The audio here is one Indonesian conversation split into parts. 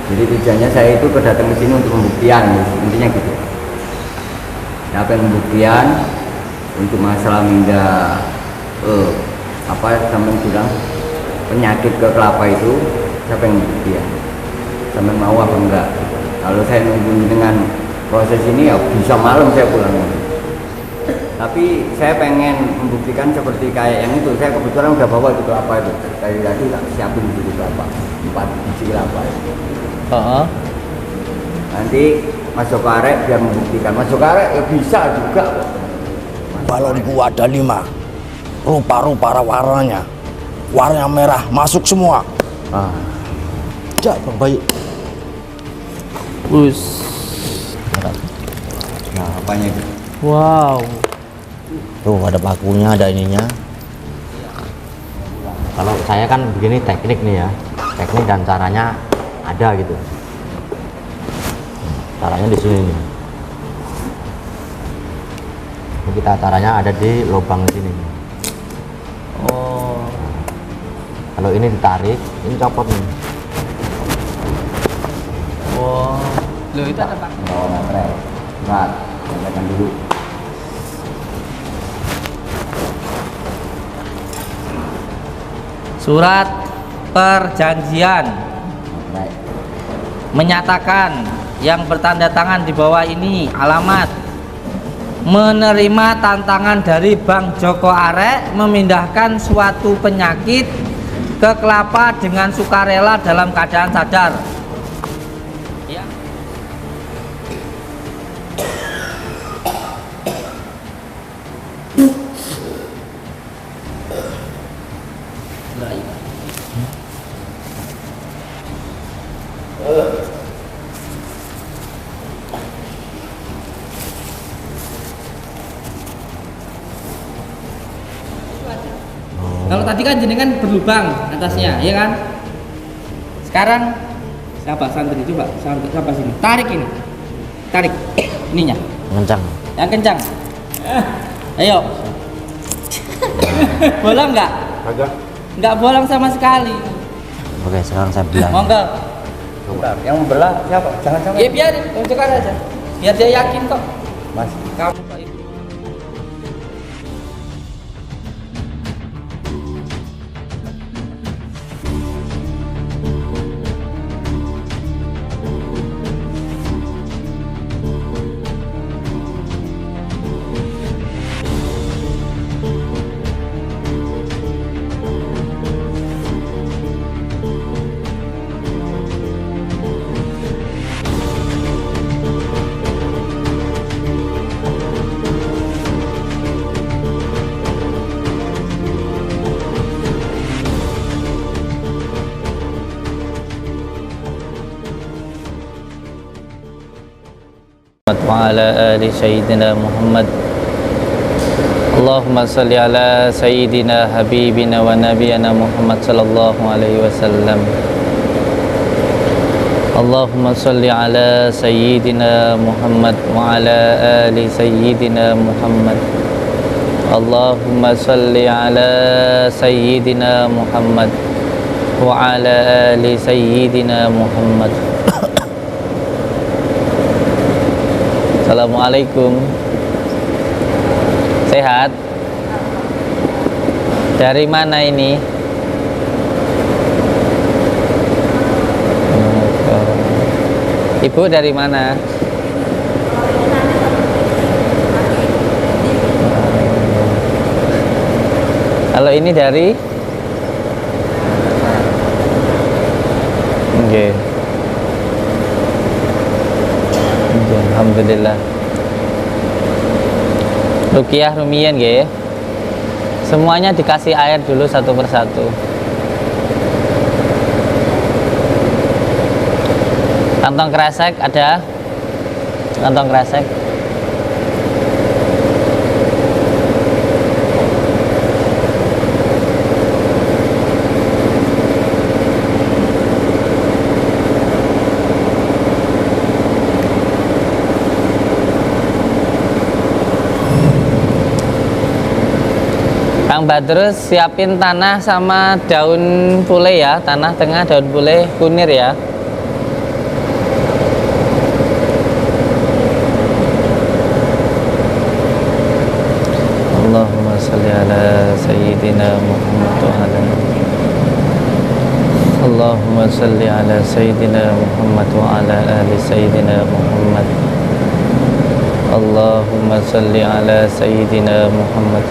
Jadi tujuannya saya itu kedatang ke sini untuk pembuktian, intinya gitu. Saya pengen pembuktian untuk masalah mindah apa sampean bilang penyakit ke kelapa itu, saya pengen pembuktian. Sampean mau apa enggak? Kalau saya nunggu dengan proses ini ya bisa malam saya pulang. Tapi saya pengen membuktikan seperti kayak yang itu. Saya kebetulan udah bawa itu kelapa itu. Tadi tak siapin itu kelapa, 4 biji kelapa itu. Nanti masuk karek biar membuktikan. Masuk karek ya bisa juga. Balonku ada 5. Rupa-rupa warnanya. Warnanya merah, masuk semua. Tidak, Bang Bayu. Nah, apanya itu? Wow. Tuh ada pakunya, ada ininya. Kalau saya kan begini teknik nih ya, teknik dan caranya ada gitu. Caranya di sini nih. Ini kita caranya ada di lubang sini. Oh. Kalau ini ditarik, ini copot nih. Wow. Loh itu ada Pak. Bawa materai. Berat, sampaikan dulu. Surat perjanjian Baik. menyatakan yang bertanda tangan di bawah ini alamat menerima tantangan dari Bang Joko Arek memindahkan suatu penyakit ke kelapa dengan sukarela dalam keadaan sadar. Ya. Kalau tadi kan jenengan berlubang atasnya, ya kan? Sekarang siapa santri coba siapa sini? Tarik ini. Tarik ininya. Kencang. Yang kencang. Ayo. Bolong nggak? Agak. Nggak bolong sama sekali. Oke, sekarang saya bilang. Monggo. Bentar, yang membelah siapa? Jangan-jangan. Ya biarin, tunjukkan aja. Biar dia yakin kok. Mas. Kamu kok itu. وعلى آل سيدنا محمد اللهم صل على سيدنا حبيبنا ونبينا محمد صلى الله عليه وسلم اللهم صل على سيدنا محمد وعلى آل سيدنا محمد اللهم صل على سيدنا محمد وعلى آل سيدنا محمد. Assalamualaikum. Sehat? Dari mana ini? Ibu dari mana? Kalau ini dari? Oke. Alhamdulillah. Rukiah Rumiyin nggih. Semuanya dikasih air dulu satu persatu. Kantong kresek ada? Kantong kresek. Kang Badrus siapin tanah sama daun pule ya, tanah tengah daun pule kunir ya. سيدنا محمد وعلى اللهم صل على سيدنا محمد وعلى آل سيدنا محمد اللهم صل على سيدنا محمد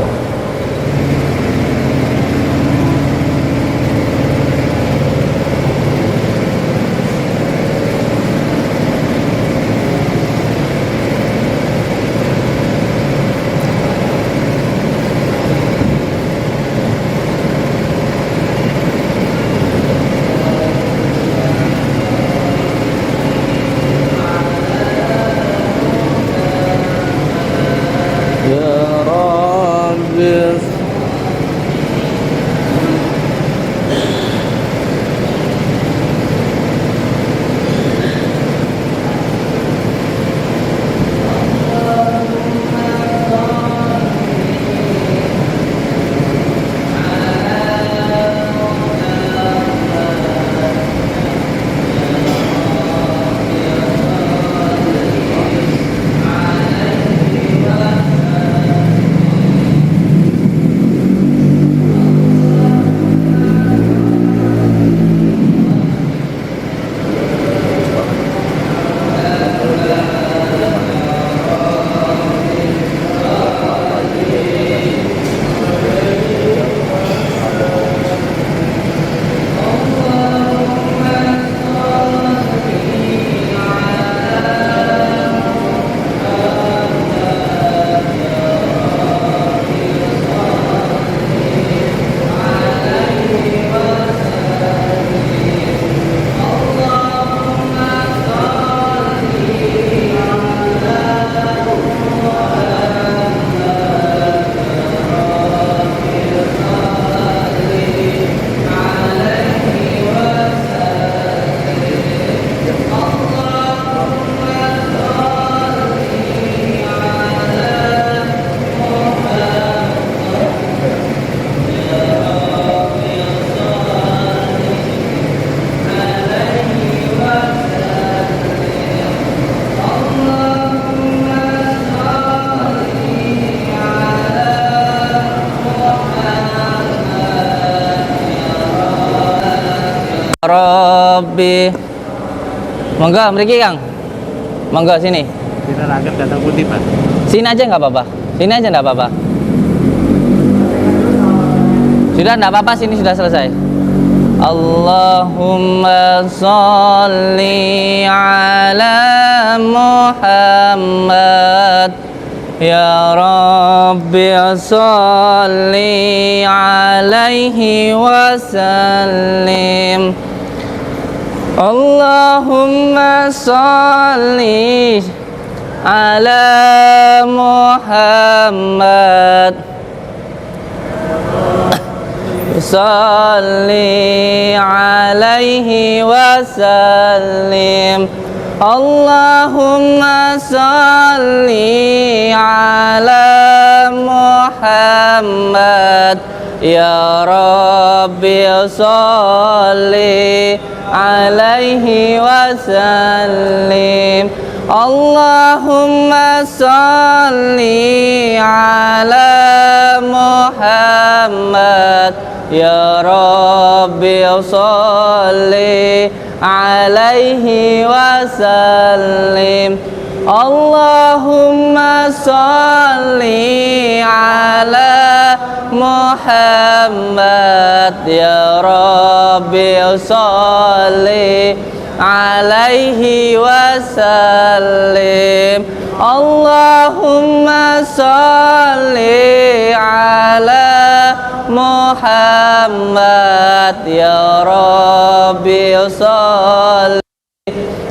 Rabbi. Monggo mriki Kang. Monggo sini. Kita anggap datang putih, Pak. Sini aja nggak apa-apa. Sini aja nggak apa-apa. Sudah nggak apa-apa, sini sudah selesai. Allahumma sholli ala Muhammad ya Rabbi sholli alaihi wasallim. Allahumma sholli ala Muhammad salli alaihi wasallim. Allahumma salli ala Muhammad ya Rabbi salli alaihi wasallim. Allahumma salli ala Muhammad ya Rabbi salli alaihi wasallim. Allahumma salli ala Muhammad ya Rabbi salli alaihi wasallim. Allahumma salli ala Muhammad ya Rabbi salli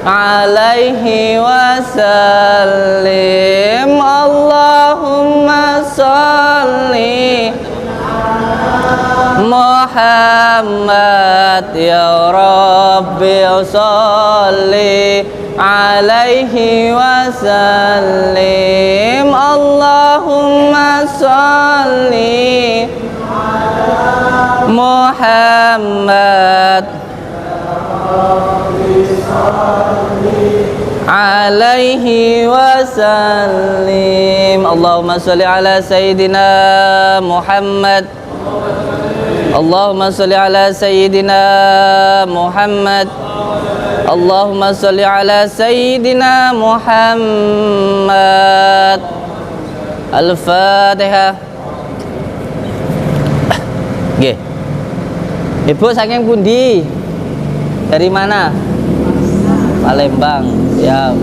alaihi wasallim. Allahumma salli Muhammad ya Rabbi salli alaihi wasallim. Allahumma salli Muhammad alaihi wasallim. Allahumma salli ala Sayyidina Muhammad Allahumma sholli ala sayyidina Muhammad. Allahumma sholli ala sayyidina Muhammad. Al-Fatihah. Nggih. Ibu saking pundi? Dari mana? Palembang. Ya.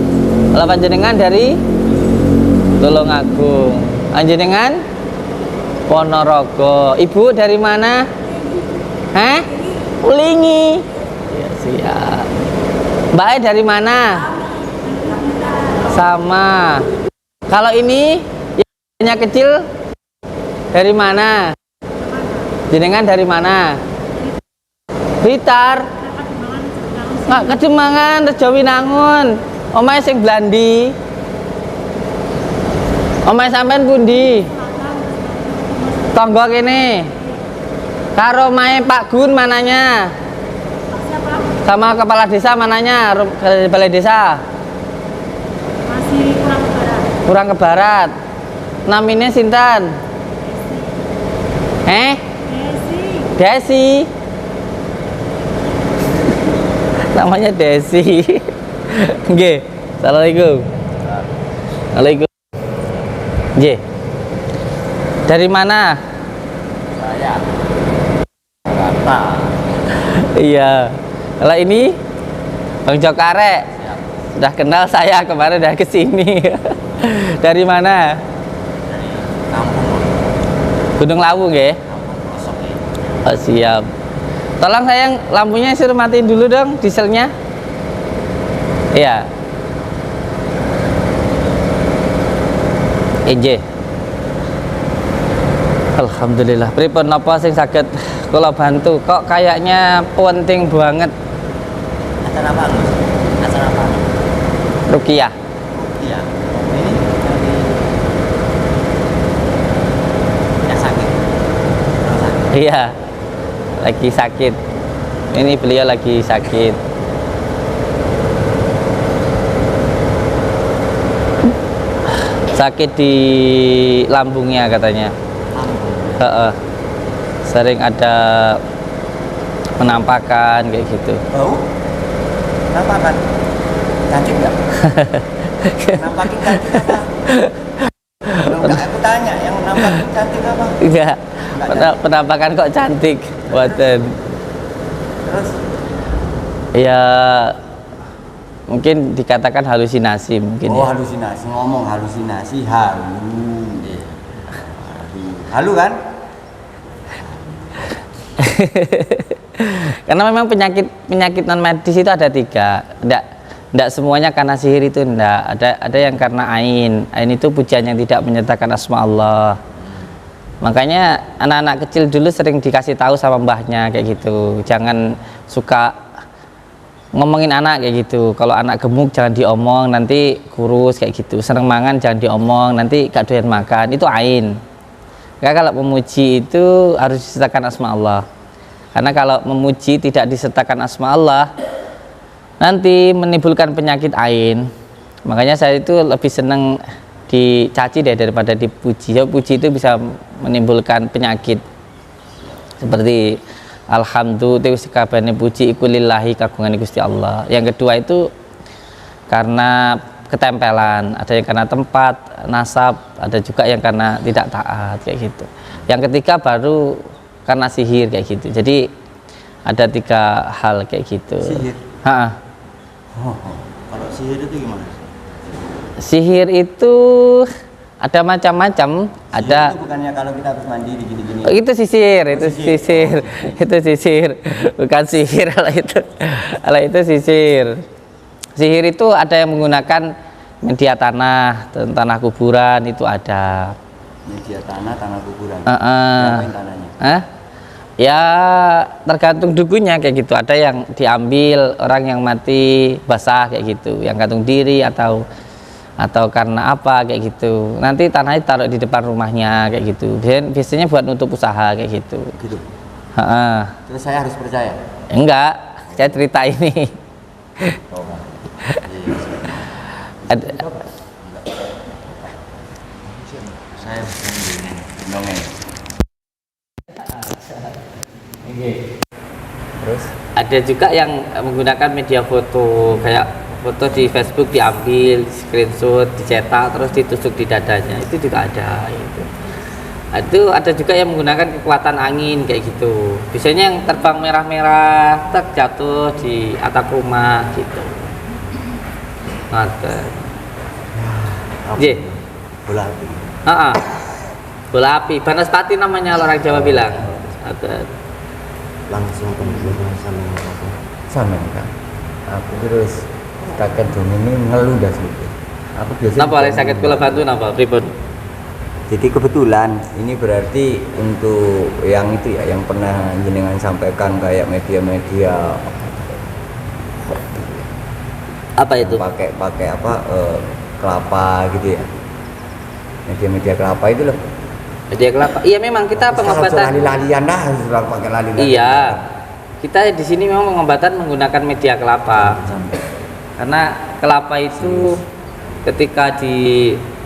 Kalau panjenengan dari Tulungagung. Panjenengan Ponorogo. Ibu dari mana? Hah? Ulingi. Ya, siap. Mbak dari mana? Sama. Kalau ini yang kecil dari mana? Jenengan dari mana? Blitar. Nggak Kedemangan, Rejo Winangun. Omahe sing Blandi. Omahe sampean pundi? Tonggo kene. Karo omahe Pak Gun mananya? Sama kepala desa mananya? Balai desa? Masih kurang ke barat. Kurang ke barat. Namine sinten? Desi. Desi. Namanya Desi. Nggih. Assalamualaikum. Waalaikumsalam. Nggih. Dari mana? Saya Jakarta. Iya. Kalau ini Bang Jokare. Sudah kenal saya, kemarin udah kesini. Dari mana? Dari kampung Gunung Lawu nggih? Kosok ini. Oh, siap. Tolong sayang lampunya suruh matiin dulu dong, dieselnya. Iya. EJ. Alhamdulillah. Pripun napa sing saged kula bantu? Kok kayaknya penting banget. Acara apa, Gus? Acara apa? Rukiah. Iya. Ini lagi ya sakit. Orang sakit. Iya. Lagi sakit. Ini beliau lagi sakit. Sakit di lambungnya katanya. Heeh. Sering ada penampakan kayak gitu. Bau? Kenapa kan? Cantik nggak? Nampakin cantik apa? Enggak, aku tanya, yang nampakin cantik apa? Enggak. Penampakan kok cantik. Boten. Terus? Ya mungkin dikatakan halusinasi mungkin Oh, ya. halusinasi, ngomong halusinasi, halu. Halu kan? Karena memang penyakit non medis itu ada 3. Enggak semuanya karena sihir itu enggak. Ada yang karena ain. Ain itu pujian yang tidak menyertakan asma Allah. Makanya anak-anak kecil dulu sering dikasih tahu sama mbahnya kayak gitu. Jangan suka ngomongin anak kayak gitu. Kalau anak gemuk jangan diomong, nanti kurus kayak gitu. Seneng mangan jangan diomong, nanti gak doyan makan. Itu ain. Karena kalau memuji itu harus disertakan asma Allah. Karena kalau memuji tidak disertakan asma Allah, nanti menimbulkan penyakit ain. Makanya saya itu lebih seneng dicaci deh daripada dipuji. So, puji itu bisa menimbulkan penyakit. Seperti alhamdulillah kabehane puji iku lillahi kagungan Gusti Allah. Yang kedua itu karena ketempelan, ada yang karena tempat, nasab, ada juga yang karena tidak taat kayak gitu. Yang ketiga baru karena sihir kayak gitu. Jadi ada 3 hal kayak gitu. Sihir? Oh, kalau sihir itu gimana? Sihir itu ada macam-macam. Ada Itu bukannya kalau kita habis mandi gini-gini. Oh, itu sisir, itu sisir. sisir, itu sisir, bukan sihir. Kalau itu sisir. Sihir itu ada yang menggunakan media tanah kuburan itu ada. Media tanah kuburan. Ngapain tanahnya? Ya tergantung dukunnya kayak gitu. Ada yang diambil orang yang mati basah kayak gitu, yang gantung diri atau karena apa kayak gitu. Nanti tanahnya taruh di depan rumahnya kayak gitu. Biasanya buat nutup usaha kayak gitu. Gitu. Terus saya harus percaya? Enggak, saya cerita ini. Oh, saya bukan dongeng. ada juga yang menggunakan media foto, kayak foto di Facebook diambil, screenshot, dicetak, terus ditusuk di dadanya, itu juga ada. Itu ada juga yang menggunakan kekuatan angin kayak gitu. Biasanya yang terbang merah-merah, jatuh di atap rumah gitu. Ngoten. Nggih. Bola api. Heeh. Bola api, Banaspati namanya orang Jawa bilang. Ngoten. Langsung pembunuhan sama apa? Sama kan. Aku terus kakek dong ini ngeluh dah sedikit. Aku biasanya. Napa oleh sakit kula bantu napa pripun? Jadi kebetulan ini berarti untuk yang itu ya, yang pernah jenengan sampaikan kayak media-media Apa itu? pakai apa kelapa gitu ya, media-media kelapa itu loh. Media kelapa. Iya memang kita pengobatan. Lali-lalian dah, sudah pakai lali-lalian. Iya. Kita di sini memang pengobatan menggunakan media kelapa. Karena kelapa itu ketika digunakan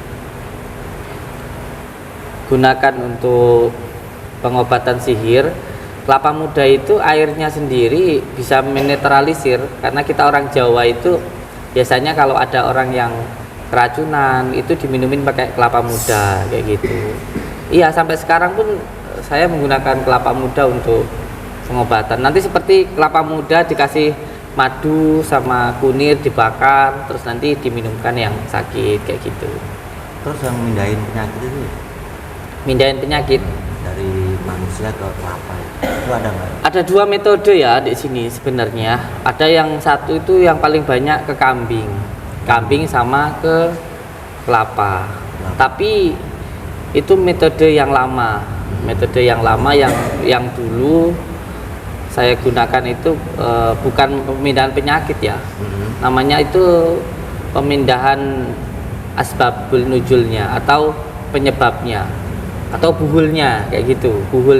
untuk pengobatan sihir, kelapa muda itu airnya sendiri bisa menetralisir, karena kita orang Jawa itu biasanya kalau ada orang yang keracunan itu diminumin pakai kelapa muda kayak gitu. Iya, sampai sekarang pun saya menggunakan kelapa muda untuk pengobatan. Nanti seperti kelapa muda dikasih madu sama kunir dibakar, terus nanti diminumkan yang sakit kayak gitu. Terus yang mindahin penyakit itu Mindahin penyakit. dari manusia ke kelapa itu ada nggak? Ada dua metode ya di sini sebenarnya. Ada yang satu itu yang paling banyak ke kambing sama ke kelapa. Tapi itu metode yang lama, yang dulu saya gunakan itu bukan pemindahan penyakit ya. Namanya itu pemindahan asbabul nuzulnya atau penyebabnya atau buhulnya kayak gitu, buhul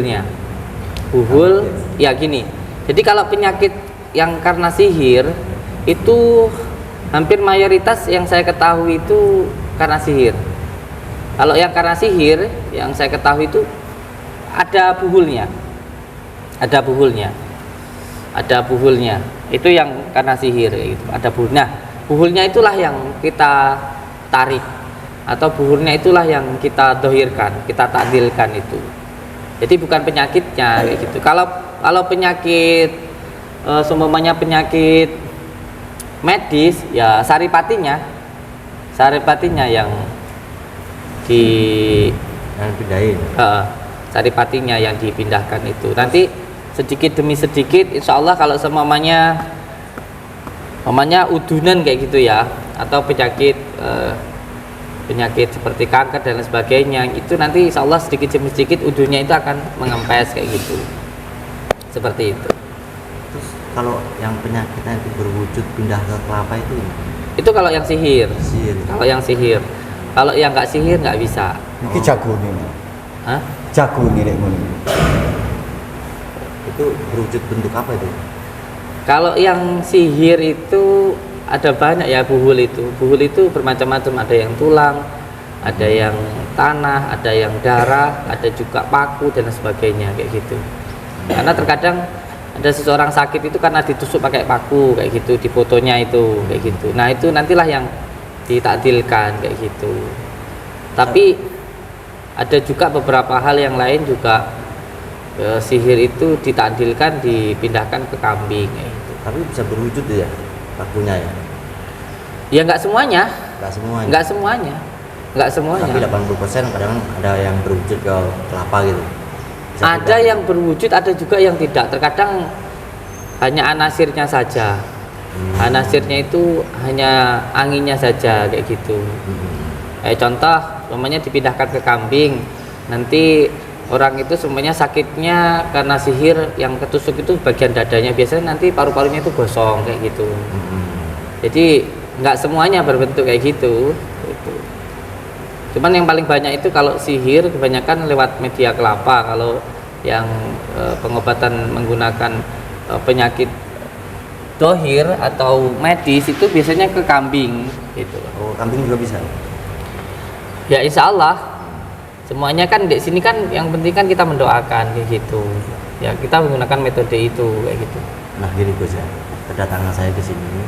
ya gini. Jadi kalau penyakit yang karena sihir itu hampir mayoritas yang saya ketahui itu karena sihir. Kalau yang karena sihir yang saya ketahui itu ada buhulnya, itu yang karena sihir gitu. Ada buhul. Nah, buhulnya itulah yang kita tarik, atau buhulnya itulah yang kita dohirkan, kita takdilkan itu. Jadi bukan penyakitnya kayak gitu. Kalau penyakit seumpamanya penyakit medis ya saripatinya yang Pindahin. saripatinya yang dipindahkan itu. Nanti sedikit demi sedikit insya Allah kalau semuanya udunan kayak gitu ya, atau penyakit seperti kanker dan lain sebagainya, itu nanti insya Allah sedikit demi sedikit udunnya itu akan mengempes kayak gitu, seperti itu. Terus kalau yang penyakitnya itu berwujud pindah ke kelapa itu Kalau yang sihir. Kalau yang sihir. Kalau yang nggak sihir nggak bisa. Iki jago nih. Hah? Jago nih lek ngono. itu berwujud bentuk apa itu? Kalau yang sihir itu ada banyak ya. Buhul itu bermacam-macam, ada yang tulang, ada yang tanah, ada yang darah, ada juga paku dan sebagainya kayak gitu. Karena terkadang ada seseorang sakit itu karena ditusuk pakai paku kayak gitu, di fotonya itu kayak gitu. Nah itu nantilah yang ditakdilkan kayak gitu. Tapi ada juga beberapa hal yang lain juga, sihir itu ditakdilkan, dipindahkan ke kambing kayak gitu. Tapi bisa berwujud ya pakunya ya? Ya nggak semuanya. Tapi 80% kadang ada yang berwujud ke kelapa gitu. Bisa Ada pindah. yang berwujud, ada juga yang tidak. Terkadang hanya anasirnya saja. Anasirnya itu hanya anginnya saja kayak gitu. Contoh, namanya dipindahkan ke kambing. Nanti orang itu semuanya sakitnya karena sihir, yang ketusuk itu bagian dadanya, biasanya nanti paru-parunya itu gosong kayak gitu. Jadi nggak semuanya berbentuk kayak gitu. Cuman yang paling banyak itu kalau sihir kebanyakan lewat media kelapa. Kalau yang pengobatan menggunakan penyakit dohir atau medis itu biasanya ke kambing gitu. Oh, kambing juga bisa? Ya insya Allah semuanya kan di sini kan yang penting kan kita mendoakan kayak gitu. Ya kita menggunakan metode itu kayak gitu. Nah gini Gus ya, kedatangan saya ke sini,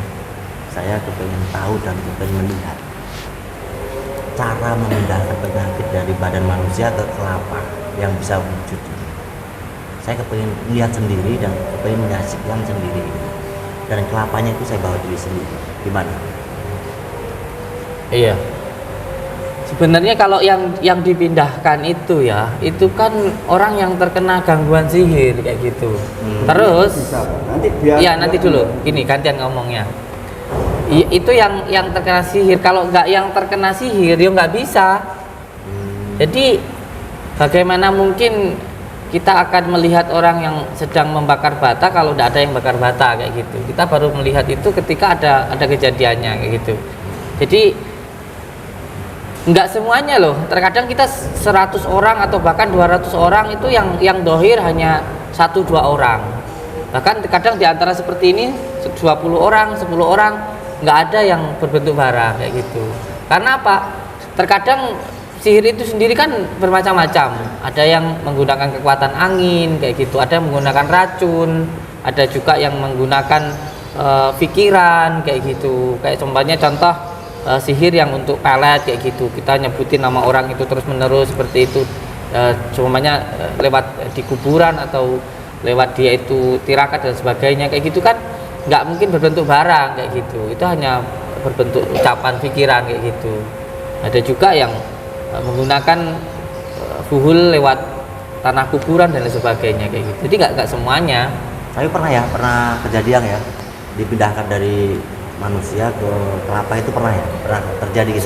saya kepengen tahu dan kepengen melihat cara memindahkan penyakit dari badan manusia ke kelapa yang bisa wujud. Saya kepengen lihat sendiri dan kepengen menyaksikan sendiri. Dan kelapanya itu saya bawa diri sendiri. Gimana? Iya. Sebenarnya kalau yang dipindahkan itu ya, itu kan orang yang terkena gangguan sihir kayak gitu. Terus Nanti biar ya nanti dulu, gini gantian ngomongnya. Itu yang terkena sihir. Kalau nggak yang terkena sihir, dia nggak bisa. Jadi bagaimana mungkin kita akan melihat orang yang sedang membakar bata kalau tidak ada yang bakar bata kayak gitu. Kita baru melihat itu ketika ada kejadiannya kayak gitu. Jadi nggak semuanya loh. Terkadang kita 100 orang atau bahkan 200 orang itu yang dohir hanya 1-2 orang. Bahkan terkadang di antara seperti ini 20 orang, 10 orang nggak ada yang berbentuk bara kayak gitu. Karena apa? Terkadang sihir itu sendiri kan bermacam-macam. Ada yang menggunakan kekuatan angin kayak gitu, ada yang menggunakan racun, ada juga yang menggunakan pikiran kayak gitu. Kayak contoh sihir yang untuk pelet kayak gitu. Kita nyebutin nama orang itu terus menerus seperti itu. Semuanya lewat di kuburan atau lewat dia itu tirakat dan sebagainya kayak gitu kan nggak mungkin berbentuk barang kayak gitu. Itu hanya berbentuk ucapan pikiran kayak gitu. Ada juga yang menggunakan fuhul lewat tanah kuburan dan sebagainya kayak gitu. Jadi nggak semuanya. Tapi pernah kejadian ya dipindahkan dari manusia ke kelapa itu pernah terjadi gitu?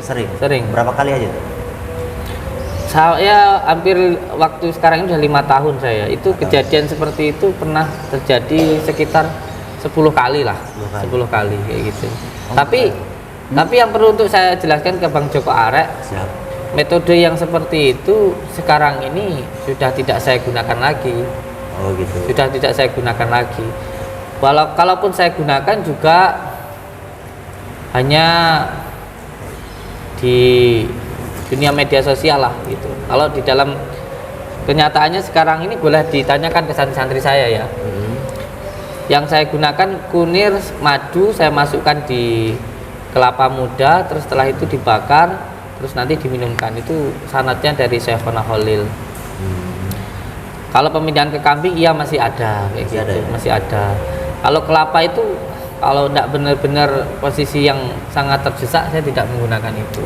Sering. Berapa kali aja tuh? Saya hampir waktu sekarang ini udah 5 tahun saya. Itu kejadian seperti itu pernah terjadi sekitar 10 kali lah. 10 kali kayak gitu. Tapi yang perlu untuk saya jelaskan ke Bang Joko Arek, Siap. metode yang seperti itu sekarang ini sudah tidak saya gunakan lagi. Oh gitu. Sudah tidak saya gunakan lagi. Kalaupun saya gunakan juga hanya di dunia media sosial lah gitu. Kalau di dalam kenyataannya sekarang ini boleh ditanyakan ke santri-santri saya ya. Yang saya gunakan kunir, madu saya masukkan di kelapa muda, terus setelah itu dibakar, terus nanti diminumkan. Itu sanadnya dari Syekhona Khalil. Kalau pemindahan ke kambing iya masih ada kayak gitu, masih ada. Kalau kelapa itu kalau tidak benar-benar posisi yang sangat terdesak saya tidak menggunakan itu.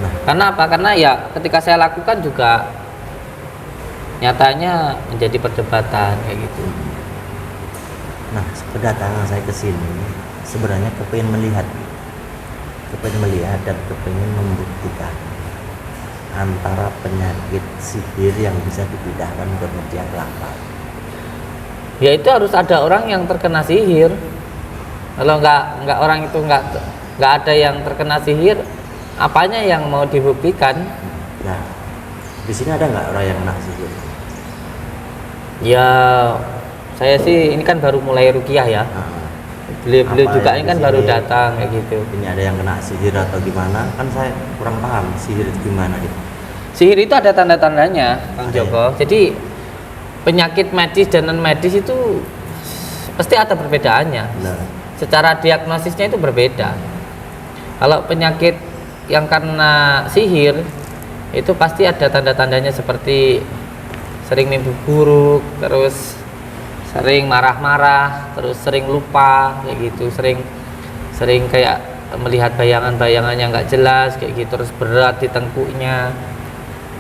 Nah. Karena apa? Karena ya ketika saya lakukan juga nyatanya menjadi perdebatan kayak gitu. Nah, kedatangan saya ke sini sebenarnya kepengen melihat dan kepengen membuktikan antara penyakit sihir yang bisa dipindahkan ke media kelapa. Ya itu harus ada orang yang terkena sihir. Kalau nggak orang itu nggak ada yang terkena sihir, apanya yang mau dibuktikan? Nah, di sini ada nggak orang yang kena sihir? Ya saya sih ini kan baru mulai ruqyah ya. Beliau juga ini kan baru datang kayak gitu. Ini ada yang kena sihir atau gimana? Kan saya kurang paham sihir itu gimana gitu. Sihir itu ada tanda-tandanya, Kang Joko. Jadi penyakit medis dan non medis itu pasti ada perbedaannya. Nah. Secara diagnosisnya itu berbeda. Kalau penyakit yang karena sihir itu pasti ada tanda-tandanya seperti sering mimpi buruk, terus sering marah-marah, terus sering lupa kayak gitu, sering kayak melihat bayangan-bayangan yang nggak jelas kayak gitu, terus berat di tengkuknya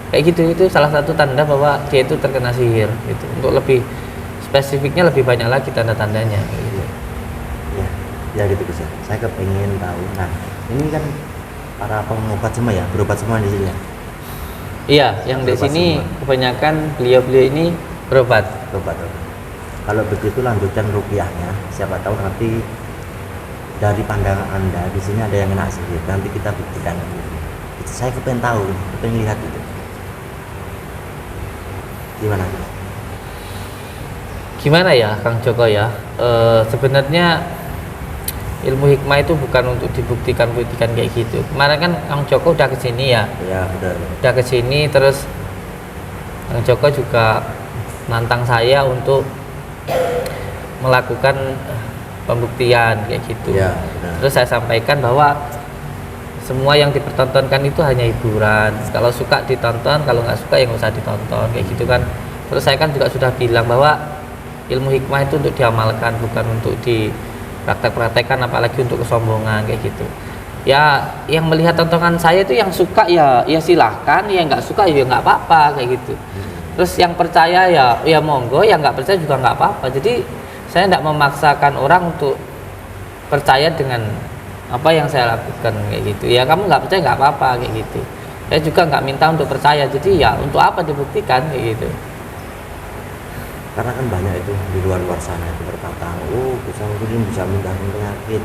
kayak gitu. Itu salah satu tanda bahwa dia itu terkena sihir gitu. Untuk lebih spesifiknya lebih banyak lagi tanda-tandanya kayak gitu. Ya gitu Gus ya. Saya kepengen tahu. Nah, ini kan para pengobat semua ya, berobat semua di sini ya. Iya, yang di sini kebanyakan beliau-beliau ini berobat. Berobat. Kalau begitu lanjutkan ruqyahnya. Siapa tahu nanti dari pandangan Anda di sini ada yang kena sihir. Nanti kita buktikan. Itu saya kepengen tahu, kepengen lihat itu. Gimana ya Kang Joko ya, sebenarnya ilmu hikmah itu bukan untuk dibuktikan kayak gitu. Kemarin kan Kang Joko udah kesini ya, udah kesini, terus Kang Joko juga nantang saya untuk melakukan pembuktian kayak gitu. Ya, benar. Terus saya sampaikan bahwa semua yang dipertontonkan itu hanya hiburan. Kalau suka ditonton, kalau nggak suka ya nggak usah ditonton kayak gitu kan. Terus saya kan juga sudah bilang bahwa ilmu hikmah itu untuk diamalkan, bukan untuk dipraktek-praktekkan, apalagi untuk kesombongan kayak gitu. Ya, yang melihat tontonan saya itu yang suka ya silahkan, yang nggak suka ya nggak apa-apa kayak gitu. Terus yang percaya ya monggo, yang nggak percaya juga nggak apa-apa. Jadi saya tidak memaksakan orang untuk percaya dengan apa yang saya lakukan kayak gitu. Ya kamu nggak percaya nggak apa-apa kayak gitu. Saya juga nggak minta untuk percaya. Jadi ya untuk apa dibuktikan kayak gitu. Karena kan banyak itu di luar sana itu berkata, oh pisang kuning bisa menghilangkan penyakit,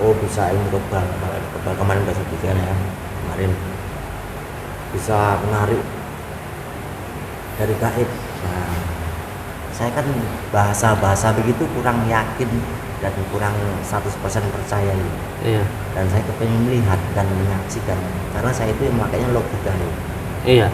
oh bisa ilmu kebal kemarin bahasa kan ya, kemarin bisa menarik dari gaib. Nah, saya kan bahasa begitu kurang yakin dan kurang 100% percaya gitu. Iya. Dan saya kepengen melihat dan menyaksikan karena saya itu yang makanya logika nih. Iya.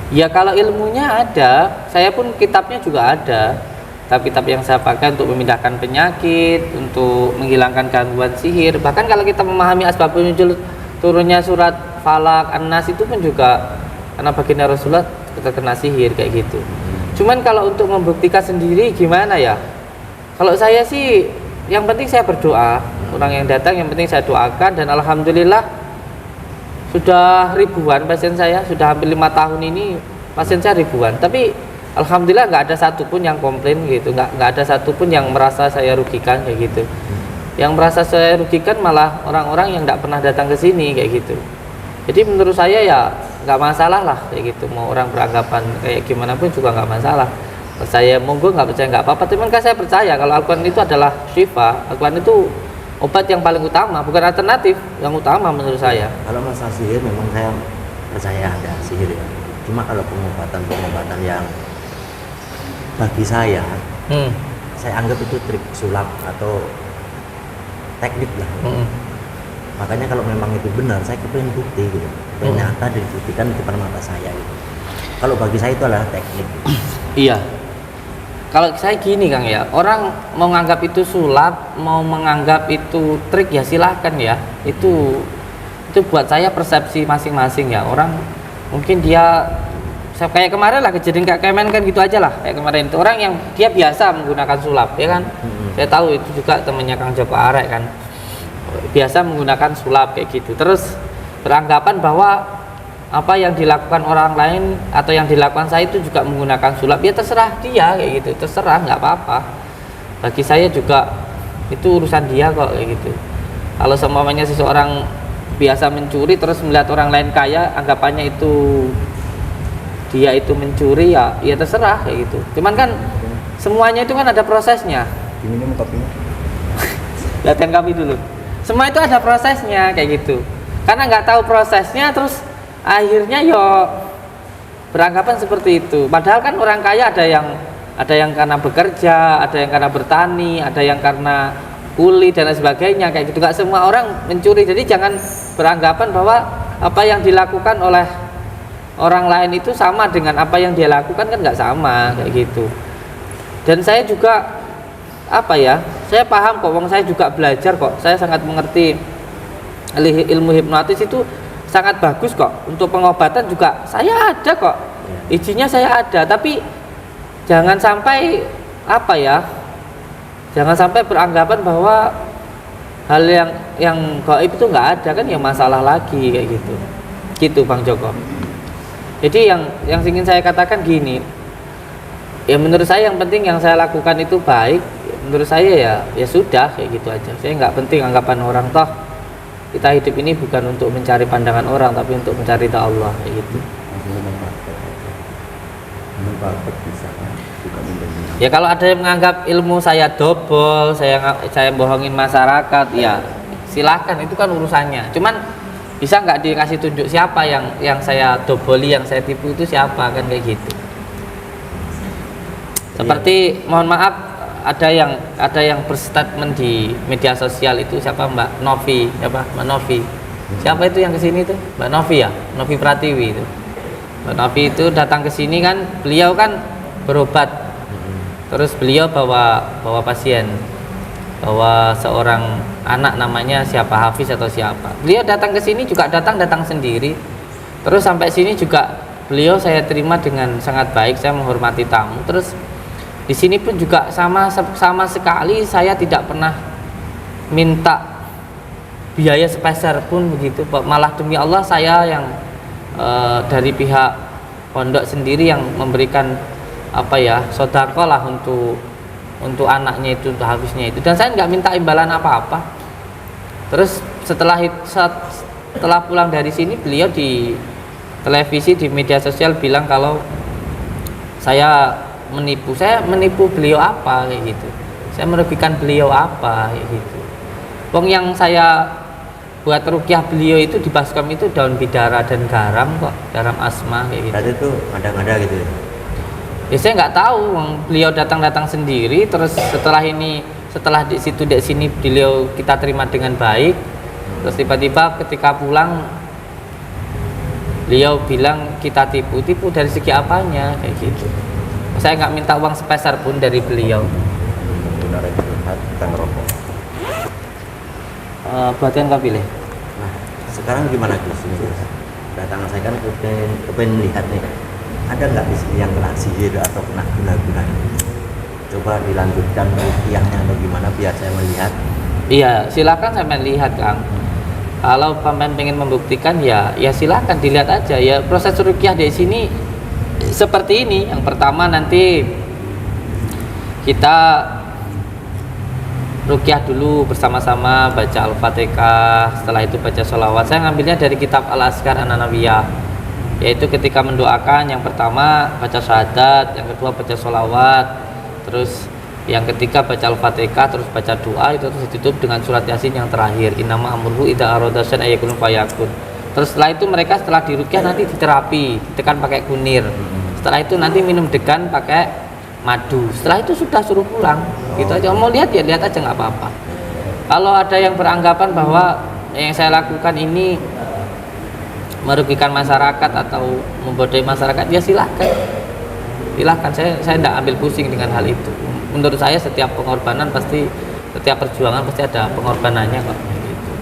Ya kalau ilmunya ada, saya pun kitabnya juga ada. Kitab yang saya pakai untuk memindahkan penyakit, untuk menghilangkan gangguan sihir. Bahkan kalau kita memahami asbabun nuzul turunnya surat Falak, An-Nas itu pun juga karena baginda Rasulullah terkena sihir kayak gitu. Cuman kalau untuk membuktikan sendiri gimana ya? Kalau saya sih yang penting saya berdoa. Orang yang datang yang penting saya doakan dan alhamdulillah sudah ribuan pasien saya, sudah hampir 5 tahun ini pasien saya ribuan. Tapi alhamdulillah nggak ada satupun yang komplain gitu, nggak ada satupun yang merasa saya rugikan kayak gitu. Yang merasa saya rugikan malah orang-orang yang nggak pernah datang ke sini kayak gitu. Jadi menurut saya ya nggak masalah lah kayak gitu. Mau orang beranggapan kayak gimana pun juga nggak masalah. Percaya monggo, nggak percaya nggak apa-apa. Cuman kan saya percaya kalau Al-Quran itu adalah syifa, Al-Quran itu obat yang paling utama, bukan alternatif, yang utama menurut saya. Kalau masalah sihir memang saya percaya ada sihir ya. Cuma kalau pengobatan yang bagi saya anggap itu trik sulap atau teknik lah. Makanya kalau memang itu benar, saya kepengen bukti gitu, ternyata dibuktikan di depan mata saya gitu. Kalau bagi saya itu adalah teknik. Iya. Kalau saya gini Kang ya, orang mau menganggap itu sulap, mau menganggap itu trik ya silahkan ya. Itu buat saya persepsi masing-masing ya. Orang mungkin dia kayak kemarin lah kejadian kayak Kemen kan gitu aja lah. Kayak kemarin itu orang yang dia biasa menggunakan sulap ya kan. Saya tahu itu juga temannya Kang Joko Arek kan. Biasa menggunakan sulap kayak gitu. Terus beranggapan bahwa apa yang dilakukan orang lain atau yang dilakukan saya itu juga menggunakan sulap, ya terserah dia kayak gitu, terserah, nggak apa-apa. Bagi saya juga itu urusan dia kok kayak gitu. Kalau semuanya seseorang biasa mencuri terus melihat orang lain kaya, anggapannya itu dia itu mencuri ya terserah kayak gitu. Cuman kan semuanya itu kan ada prosesnya. Diminum kopinya. Latihan kami dulu. Semua itu ada prosesnya kayak gitu. Karena nggak tahu prosesnya terus akhirnya yo beranggapan seperti itu. Padahal kan orang kaya ada yang karena bekerja, ada yang karena bertani, ada yang karena kuli dan lain sebagainya kayak gitu. Gak semua orang mencuri. Jadi jangan beranggapan bahwa apa yang dilakukan oleh orang lain itu sama dengan apa yang dia lakukan, kan nggak sama kayak gitu. Dan saya juga saya paham kok, saya juga belajar kok. Saya sangat mengerti ilmu hipnotis itu sangat bagus kok. Untuk pengobatan juga saya ada kok, izinnya saya ada. Tapi jangan sampai jangan sampai beranggapan bahwa hal yang gaib itu nggak ada, kan ya masalah lagi kayak gitu Bang Joko. Jadi yang ingin saya katakan gini, ya menurut saya yang penting yang saya lakukan itu baik. Menurut saya ya sudah kayak gitu aja. Saya nggak penting anggapan orang, toh kita hidup ini bukan untuk mencari pandangan orang, tapi untuk mencari ridha Allah kayak gitu. Ya kalau ada yang menganggap ilmu saya dobol, saya bohongin masyarakat, ya silahkan, itu kan urusannya. Cuman bisa nggak dikasih tunjuk siapa yang saya doboli, yang saya tipu itu siapa, kan kayak gitu. Seperti mohon maaf, ada yang berstatement di media sosial itu siapa, Mbak Novi, Mbak Novi. Siapa itu yang kesini tuh? Mbak Novi ya, Novi Pratiwi itu. Mbak Novi itu datang ke sini kan, beliau kan berobat Terus beliau bawa pasien, bawa seorang anak namanya siapa, Hafiz atau siapa. Beliau datang ke sini juga datang sendiri. Terus sampai sini juga beliau saya terima dengan sangat baik, saya menghormati tamu. Terus di sini pun juga sama sekali saya tidak pernah minta biaya sepeser pun begitu. Malah demi Allah saya yang dari pihak pondok sendiri yang memberikan sedekah lah untuk anaknya itu, untuk Hafiznya itu, dan saya nggak minta imbalan apa-apa. Terus setelah pulang dari sini beliau di televisi, di media sosial bilang kalau saya menipu beliau apa kayak gitu, saya merugikan beliau apa kayak gitu. Wong yang saya buat rukyah beliau itu di baskom itu daun bidara dan garam kok, garam asma kayak gitu. Tadi itu ada gitu ya? Ya saya nggak tahu, beliau datang sendiri. Terus setelah di sini beliau kita terima dengan baik. Terus tiba-tiba ketika pulang beliau bilang kita tipu dari segi apanya kayak gitu. Saya nggak minta uang sepeser pun dari beliau. Benar itu, kita ngerokok. Buatkan kau pilih. Nah, sekarang gimana Gus? Datangan saya kan kepengen lihat nih, ada nggak di sini yang kena sihir atau kena guna-guna? Coba dilanjutkan ruqyahnya atau gimana biar saya melihat. Iya, silakan saya melihat Kang. Kalau pemain pengen membuktikan ya silakan dilihat aja ya. Proses ruqyah di sini seperti ini. Yang pertama nanti kita ruqyah dulu bersama-sama, baca Al-Fatihah, setelah itu baca sholawat. Saya ngambilnya dari kitab Al-Azkar An-Nawawiyah, yaitu ketika mendoakan yang pertama baca syahadat, yang kedua baca sholawat, terus yang ketiga baca Al-Fatihah, terus baca doa, itu terus ditutup dengan surat Yasin yang terakhir, innama amruhu idza arada syai'an ayyakun fayakun. Terus setelah itu mereka setelah diruqyah nanti diterapi, ditekan pakai kunir. Setelah itu nanti minum degan pakai madu. Setelah itu sudah suruh pulang. Gitu aja. Mau lihat ya lihat aja nggak apa-apa. Kalau ada yang beranggapan bahwa yang saya lakukan ini merugikan masyarakat atau membodohi masyarakat, ya silakan. Silakan, saya tidak ambil pusing dengan hal itu. Menurut saya setiap pengorbanan pasti, setiap perjuangan pasti ada pengorbanannya kok. Gitu.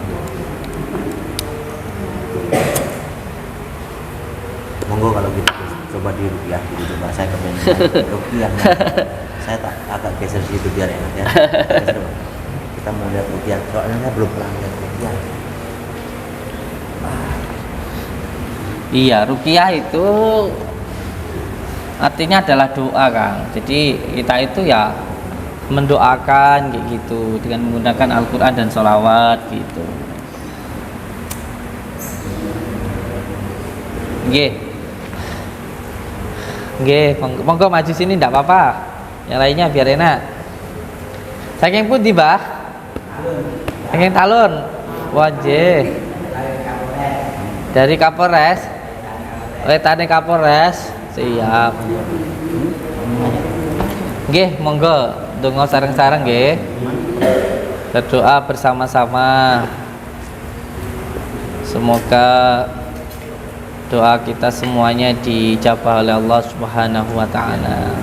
Monggo kalau gitu coba di ruqyah dulu, coba saya kepengen ruqyah. Saya tak agak geser situ biar enak ya. Kita mau lihat ruqyah, soalnya saya belum pernah lihat ruqyah. Iya, ruqyah itu artinya adalah doa Kang. Jadi kita itu ya mendoakan kayak gitu dengan menggunakan Al-Quran dan sholawat gitu. Nggih, monggo maju sini ndak apa-apa. Yang lainnya biar enak. Saking pundi, Mbah? Saking Talun. Wajih. Dari Kapolres. Wetane Kapolres. Siap. Nggih, monggo donga sareng-sareng nggih. Berdoa bersama-sama. Semoga doa kita semuanya dijabah oleh Allah Subhanahu wa taala.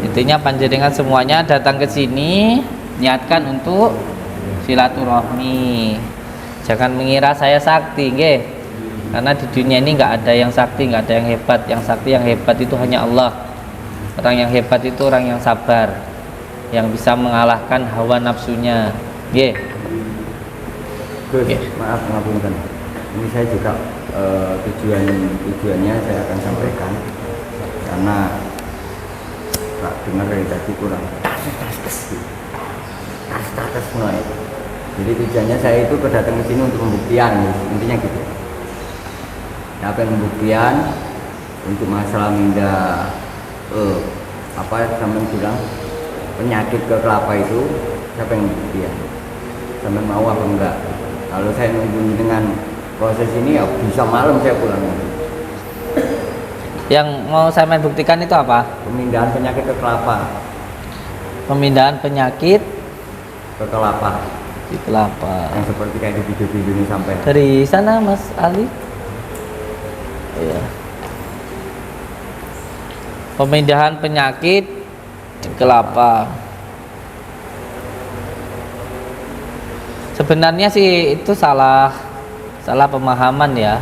Intinya panjenengan semuanya datang ke sini niatkan untuk silaturahmi. Jangan mengira saya sakti, nggih. Karena di dunia ini nggak ada yang sakti, nggak ada yang hebat. Yang sakti, yang hebat itu hanya Allah. Orang yang hebat itu orang yang sabar, yang bisa mengalahkan hawa nafsunya. Nggih. Gus, maaf ngapunten. Ini saya juga tujuannya saya akan sampaikan karena tak dengar dari tadi kurang tas mulai. Jadi tujuannya saya itu datang ke sini untuk pembuktian, intinya gitu. Saya pengen pembuktian untuk masalah minda sampai bilang penyakit ke kelapa itu, saya pengen pembuktian. Sampai mau apa enggak? Kalau saya nunggu dengan proses ini ya bisa malam saya pulang. Yang mau saya main buktikan itu apa? Pemindahan penyakit ke kelapa. Pemindahan penyakit Ke kelapa. di kelapa. Yang seperti kayak di video-video ini sampai. Dari sana Mas Ali. Iya. Pemindahan penyakit kelapa. Sebenarnya sih itu salah pemahaman ya.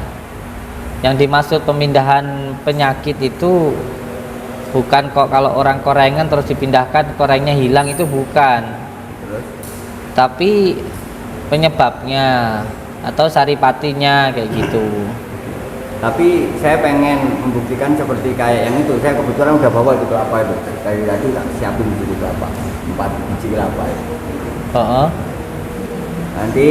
Yang dimaksud pemindahan penyakit itu bukan kok kalau orang korengan terus dipindahkan korengnya hilang, itu bukan. Terus Tapi penyebabnya atau saripatinya kayak gitu. tapi saya pengen membuktikan seperti kayak yang itu. Saya kebetulan udah bawa itu kelapa itu. Dari tadi tak siapin itu kelapa, 4 biji kelapa itu. Heeh. Nanti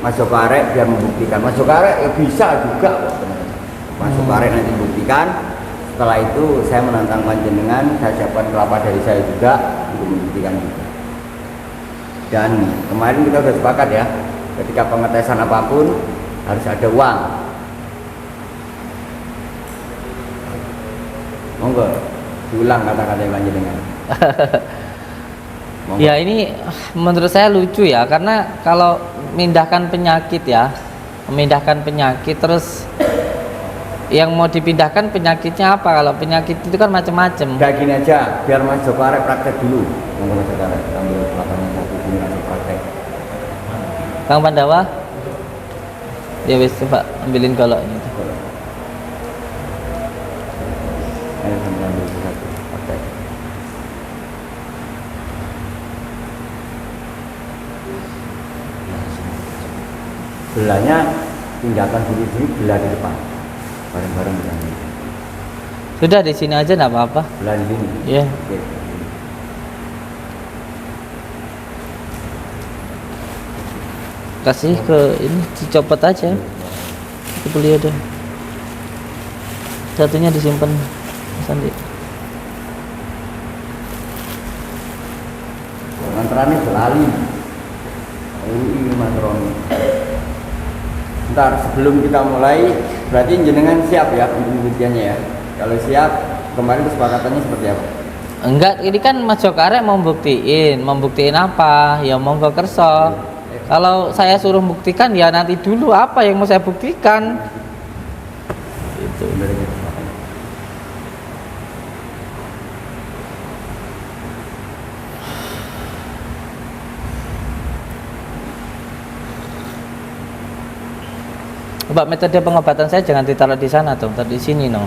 Mas Joko Arek biar membuktikan. Mas Joko Arek ya bisa juga kok, teman-teman. Mas Joko Arek nanti buktikan. Setelah itu saya menantang panjenengan, saya siapkan kelapa dari saya juga untuk membuktikan juga. Dan kemarin kita sudah sepakat ya, ketika pengetesan apapun harus ada uang. Monggo diulang kata-kata yang panjenengan. Monggo. Ya ini menurut saya lucu ya, karena kalau memindahkan penyakit ya, memindahkan penyakit terus yang mau dipindahkan penyakitnya apa? Kalau penyakit itu kan macam-macam. Kayak gini aja, biar Mas Joko Arek praktek dulu. Monggo Mas Joko Arek ambil kelapanya satu ini langsung praktek. Kang Pandawa, ya wis coba ambilin goloknya. Ayo sambil ambil satu praktek. Belahnya pindahkan dulu sini, belah di depan. Bareng-bareng belah ini. Sudah di sini aja enggak apa-apa. Belah di sini. Ya. Oke. Kasih ke ini, dicopot aja. Itu beli ada. Satunya disimpan Sandi. Mantrane selalu. Ini mantrone. Ntar sebelum kita mulai, berarti jenengan siap ya untuk pembuktiannya ya. Kalau siap, kemarin kesepakatannya seperti apa? Enggak, ini kan Mas Joko Arek mau membuktiin apa? Ya monggo kerso. Kalau saya suruh buktikan ya nanti dulu apa yang mau saya buktikan. Itu. Dari kesepakatan. Coba metode pengobatan saya jangan ditaruh di sana dong, taruh di sini no.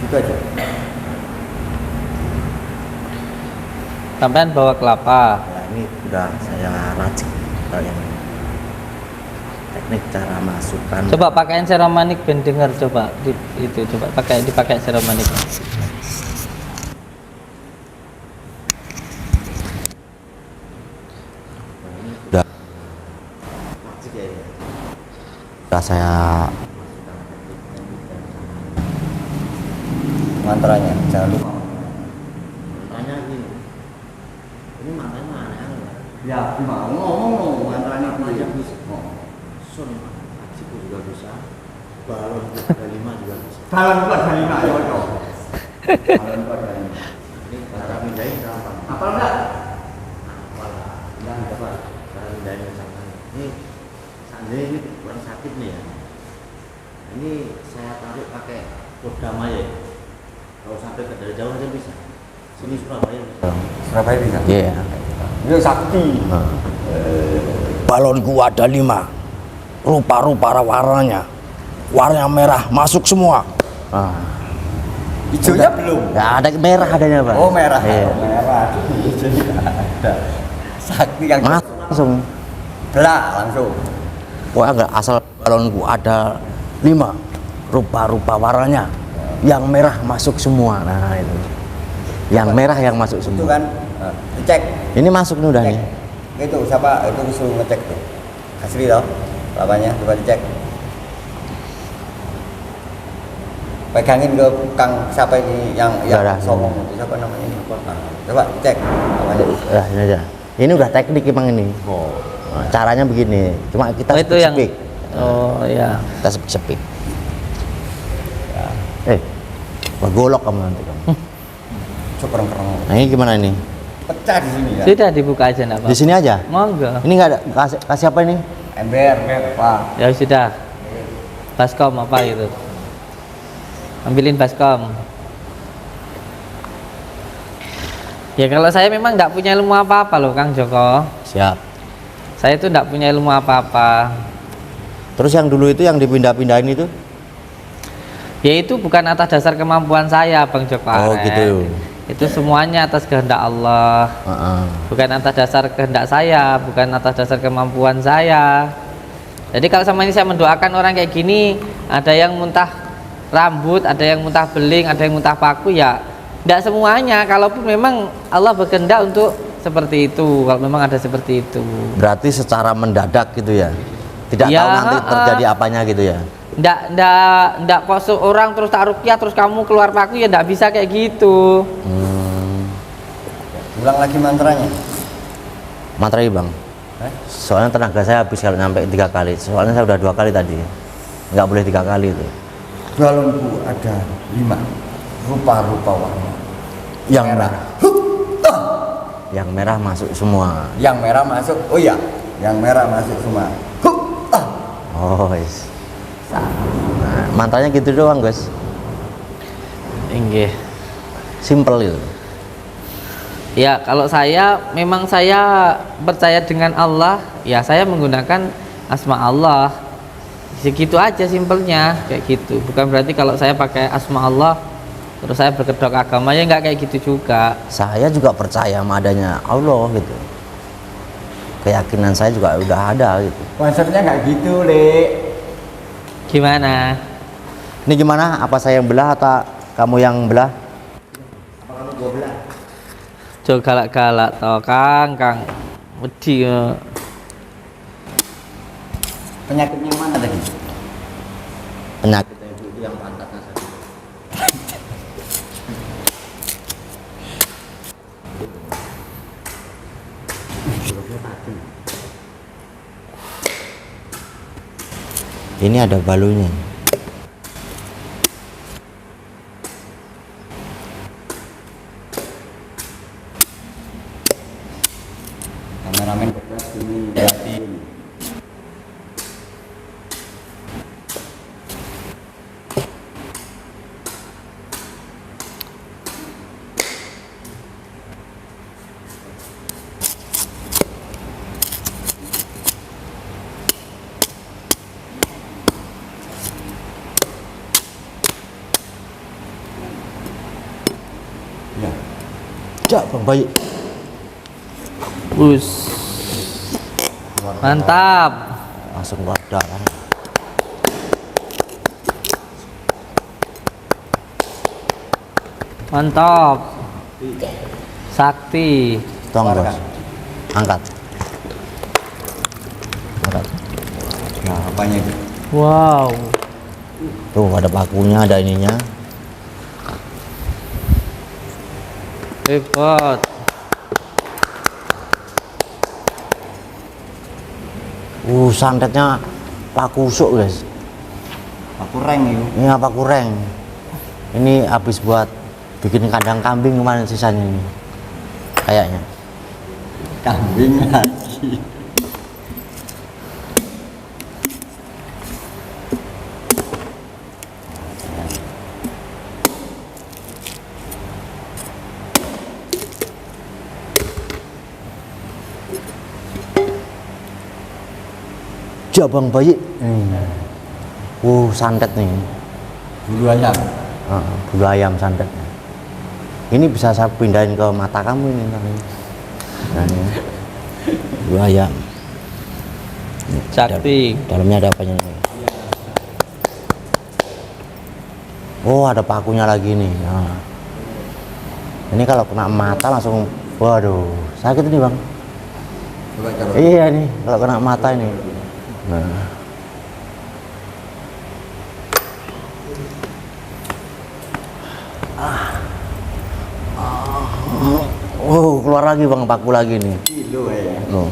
Situ aja. Sampean bawa kelapa. Nah, ini udah saya racik kalau yang teknik cara masukkan. Coba pakaiin seromanik ben denger coba itu coba dipakai seromanik. Udah saya Mantranya jangan lupa. tanya ini makanya mana Ya, mau ngomong mantranya aja piye? bisa. Sun, siku juga bisa. Balon 35 juga bisa. Balon 45 ya, Cok. Balon 45. Ini cara pindahin gampang. Apal enggak? Malah Enggak, coba. cara pindahin sama ini. Seandainya ini kurang sakit nih ya. Ini saya tarik pakai roda maya. Kalau sampai ke dari jauh aja bisa. Sini Surabaya bisa. Surabaya bisa. Iya. Ini sakti. Balonku ada 5. Rupa-rupa warnanya. Warna merah masuk semua. Hijaunya belum. Nggak ada merah adanya Pak. Oh, merah. Iya. Oh, merah. Jadi ada. Sakti yang Langsung. belah langsung. Wah enggak, asal balonku ada 5. Rupa-rupa warnanya. Yang merah masuk semua. Nah itu. Yang merah yang masuk Itu semua. kan cek. Ini masuk nih udah Cek. nih. Itu siapa? Itu suruh ngecek tuh. Asli toh. Lapanya coba dicek. Pegangin ke Kang siapa ini yang Udah, songong itu siapa namanya ini? Coba dicek lapanya. Nah, ini aja. Ini udah teknik emang ini. Oh. Nah, caranya begini. Cuma kita Oh, itu yang sepik. oh ya. Kita sepik. Bergolok kamu nanti kamu. Cukurang-kerang. Nah ini gimana ini? Pecah di sini ya. Sudah dibuka aja enggak Di apa-apa. sini aja. Monggo. Ini nggak ada kasih apa ini? Ember, Pak. Ya sudah. Baskom apa itu? Ambilin baskom. Ya kalau saya memang nggak punya ilmu apa-apa loh Kang Joko. Siap. Saya itu nggak punya ilmu apa-apa. Terus yang dulu itu yang dipindah-pindahin itu? Ya itu bukan atas dasar kemampuan saya Bang Joko. Oh, Aren. gitu. Itu semuanya atas kehendak Allah. Bukan atas dasar kehendak saya, bukan atas dasar kemampuan saya. Jadi kalau sama ini saya mendoakan orang kayak gini, ada yang muntah rambut, ada yang muntah beling, ada yang muntah paku, ya tidak semuanya. Kalaupun memang Allah berkehendak untuk seperti itu, kalau memang ada seperti itu. Berarti secara mendadak gitu ya? Tidak Ya, tahu nanti terjadi apanya gitu ya? Ndak kok orang terus tak rukyah terus kamu keluar paku, ya ndak bisa kayak gitu. Ulang lagi mantranya. Materai bang. Soalnya tenaga saya habis kalau nyampe 3 kali. Soalnya saya udah 2 kali tadi. Nggak boleh 3 kali itu. Balonku ada 5 rupa-rupa warna. Yang merah. Yang merah masuk semua. Yang merah masuk. Oh iya, yang merah masuk semua. Oh guys. Nah, mantranya gitu doang guys. Inggih. Simple itu. Ya kalau saya memang saya percaya dengan Allah, ya saya menggunakan asma Allah. Segitu aja simpelnya kayak gitu. Bukan berarti kalau saya pakai asma Allah terus saya berkedok agama, ya nggak kayak gitu juga. Saya juga percaya sama adanya Allah gitu. Keyakinan saya juga udah ada gitu. Konsepnya nggak gitu, Le. Gimana? Ini gimana? Apa saya yang belah atau kamu yang belah? Jo galak-galak toh Kang wedi. Penyakitnya yang mana tadi? Penyakit yang pantatnya sakit. Ini ada balunya. Kameramen dekat sini liatin. Ya. Jak bang bayi. Bus. Mantap. Langsung keluar darah. Mantap. Sakti. Tong bos. Angkat. Angkat. Nah, apanya itu? Wow. Tuh ada pakunya, ada ininya. Hebat. Santetnya paku usuk guys. Aku reng itu. Ini apa kurang? Ini habis buat bikin kandang kambing kemarin sisanya ini. Kayaknya. Kambing lagi. Jabang bayi. Santet nih. Bulu ayam. Bulu ayam santetnya. Ini bisa saya pindahin ke mata kamu ini. Nah, ini. Bulu ayam. Sakti. Dalamnya ada apanya nih? Oh, ada pakunya lagi nih. Nah. Ini kalau kena mata langsung, waduh, sakit nih bang. Coba kalau Iya nih, kalau kena mata ini. Nah. Oh, keluar lagi bang, paku lagi nih. kilo ya. Loh.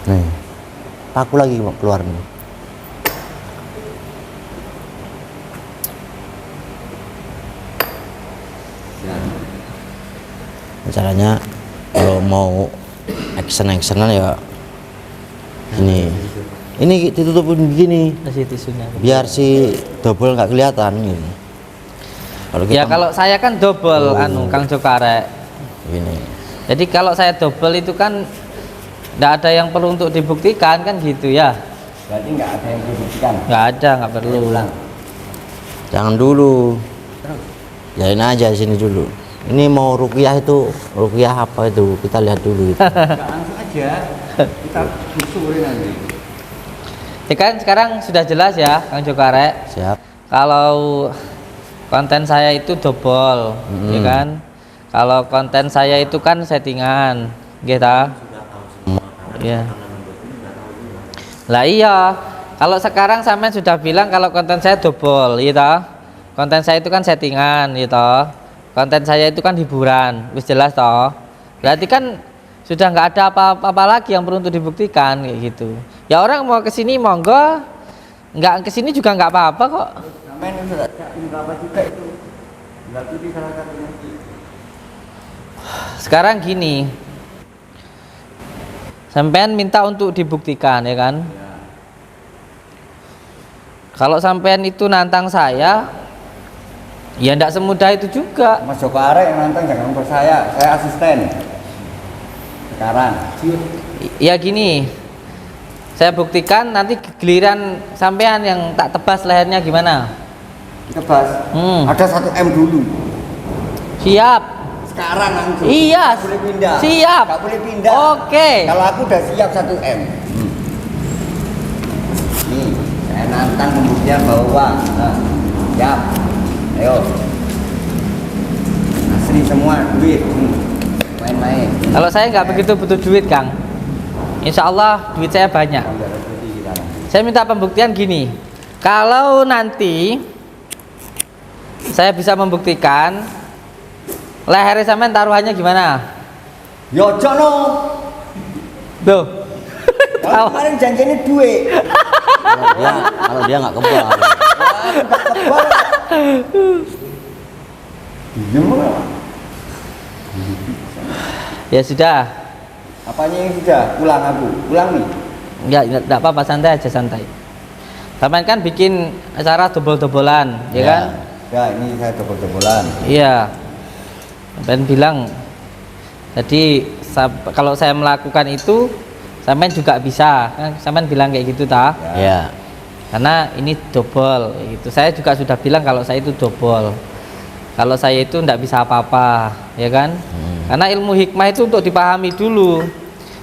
Nih, paku lagi bang, keluar nih. caranya kalau mau actionan ya ini ditutupin begini Kasih tisunya. biar si double nggak kelihatan gitu. Kalau Ya kalau saya kan double Kang Joko Arek. ini Jadi kalau saya double itu kan nggak ada yang perlu untuk dibuktikan kan gitu ya. Berarti nggak ada yang dibuktikan. Nggak ada, nggak perlu. Ulang. jangan dulu, jalan aja sini dulu. Ini mau ruqyah itu ruqyah apa itu kita lihat dulu. Gitu. Nggak langsung aja. Kita usulin nanti. Ya kan sekarang sudah jelas ya Kang Joko Arek. Siap. Kalau konten saya itu double, ya kan? Kalau konten saya itu kan settingan, gitu. Iya. Lah iya. Kalau sekarang sampean sudah bilang kalau konten saya double, gitu. Konten saya itu kan settingan, gitu. Konten saya itu kan hiburan, wis jelas toh. Berarti kan sudah nggak ada apa-apa lagi yang perlu untuk dibuktikan kayak gitu. Ya orang mau kesini monggo, nggak kesini juga nggak apa-apa kok. Sampai ini sudah apa juga itu. Nggak pilih salah satunya. Sekarang gini, sampean minta untuk dibuktikan ya kan? Kalau sampean itu nantang saya, ya ndak semudah itu juga. Mas Joko Arek yang nantang jangan ngomong saya asisten. Sekarang. Ya gini, saya buktikan nanti giliran sampean yang tak tebas lehernya gimana? Tebas. Hmm. Ada 1 M dulu. Siap. Sekarang langsung. Iya. Nggak boleh pindah. Siap. Nggak boleh pindah. Oke. Kalau aku udah siap 1 M. Nih, saya nantang pembuktian bahwa siap. Ayo. Asli semua duit. Main-main. Kalau saya nggak begitu butuh duit Kang, Insya Allah duit saya banyak. Saya minta pembuktian gini, kalau nanti saya bisa membuktikan leher sampean taruhannya gimana? Yo jono. Loh. Kalau kemarin janjinya duit. Kalau dia nggak kebal. Ya sudah. Apanya yang sudah? Pulang aku. Pulang nih. Enggak apa-apa, santai aja santai. Sampean kan bikin acara dobol-dobolan, ya kan? Ya, ini saya dobol-dobolan. Iya. Sampean bilang jadi kalau saya melakukan itu sampean juga bisa. Kan sampean bilang kayak gitu ta? Ya. Karena ini double gitu. Saya juga sudah bilang kalau saya itu double. Kalau saya itu tidak bisa apa-apa, ya kan? Karena ilmu hikmah itu untuk dipahami dulu.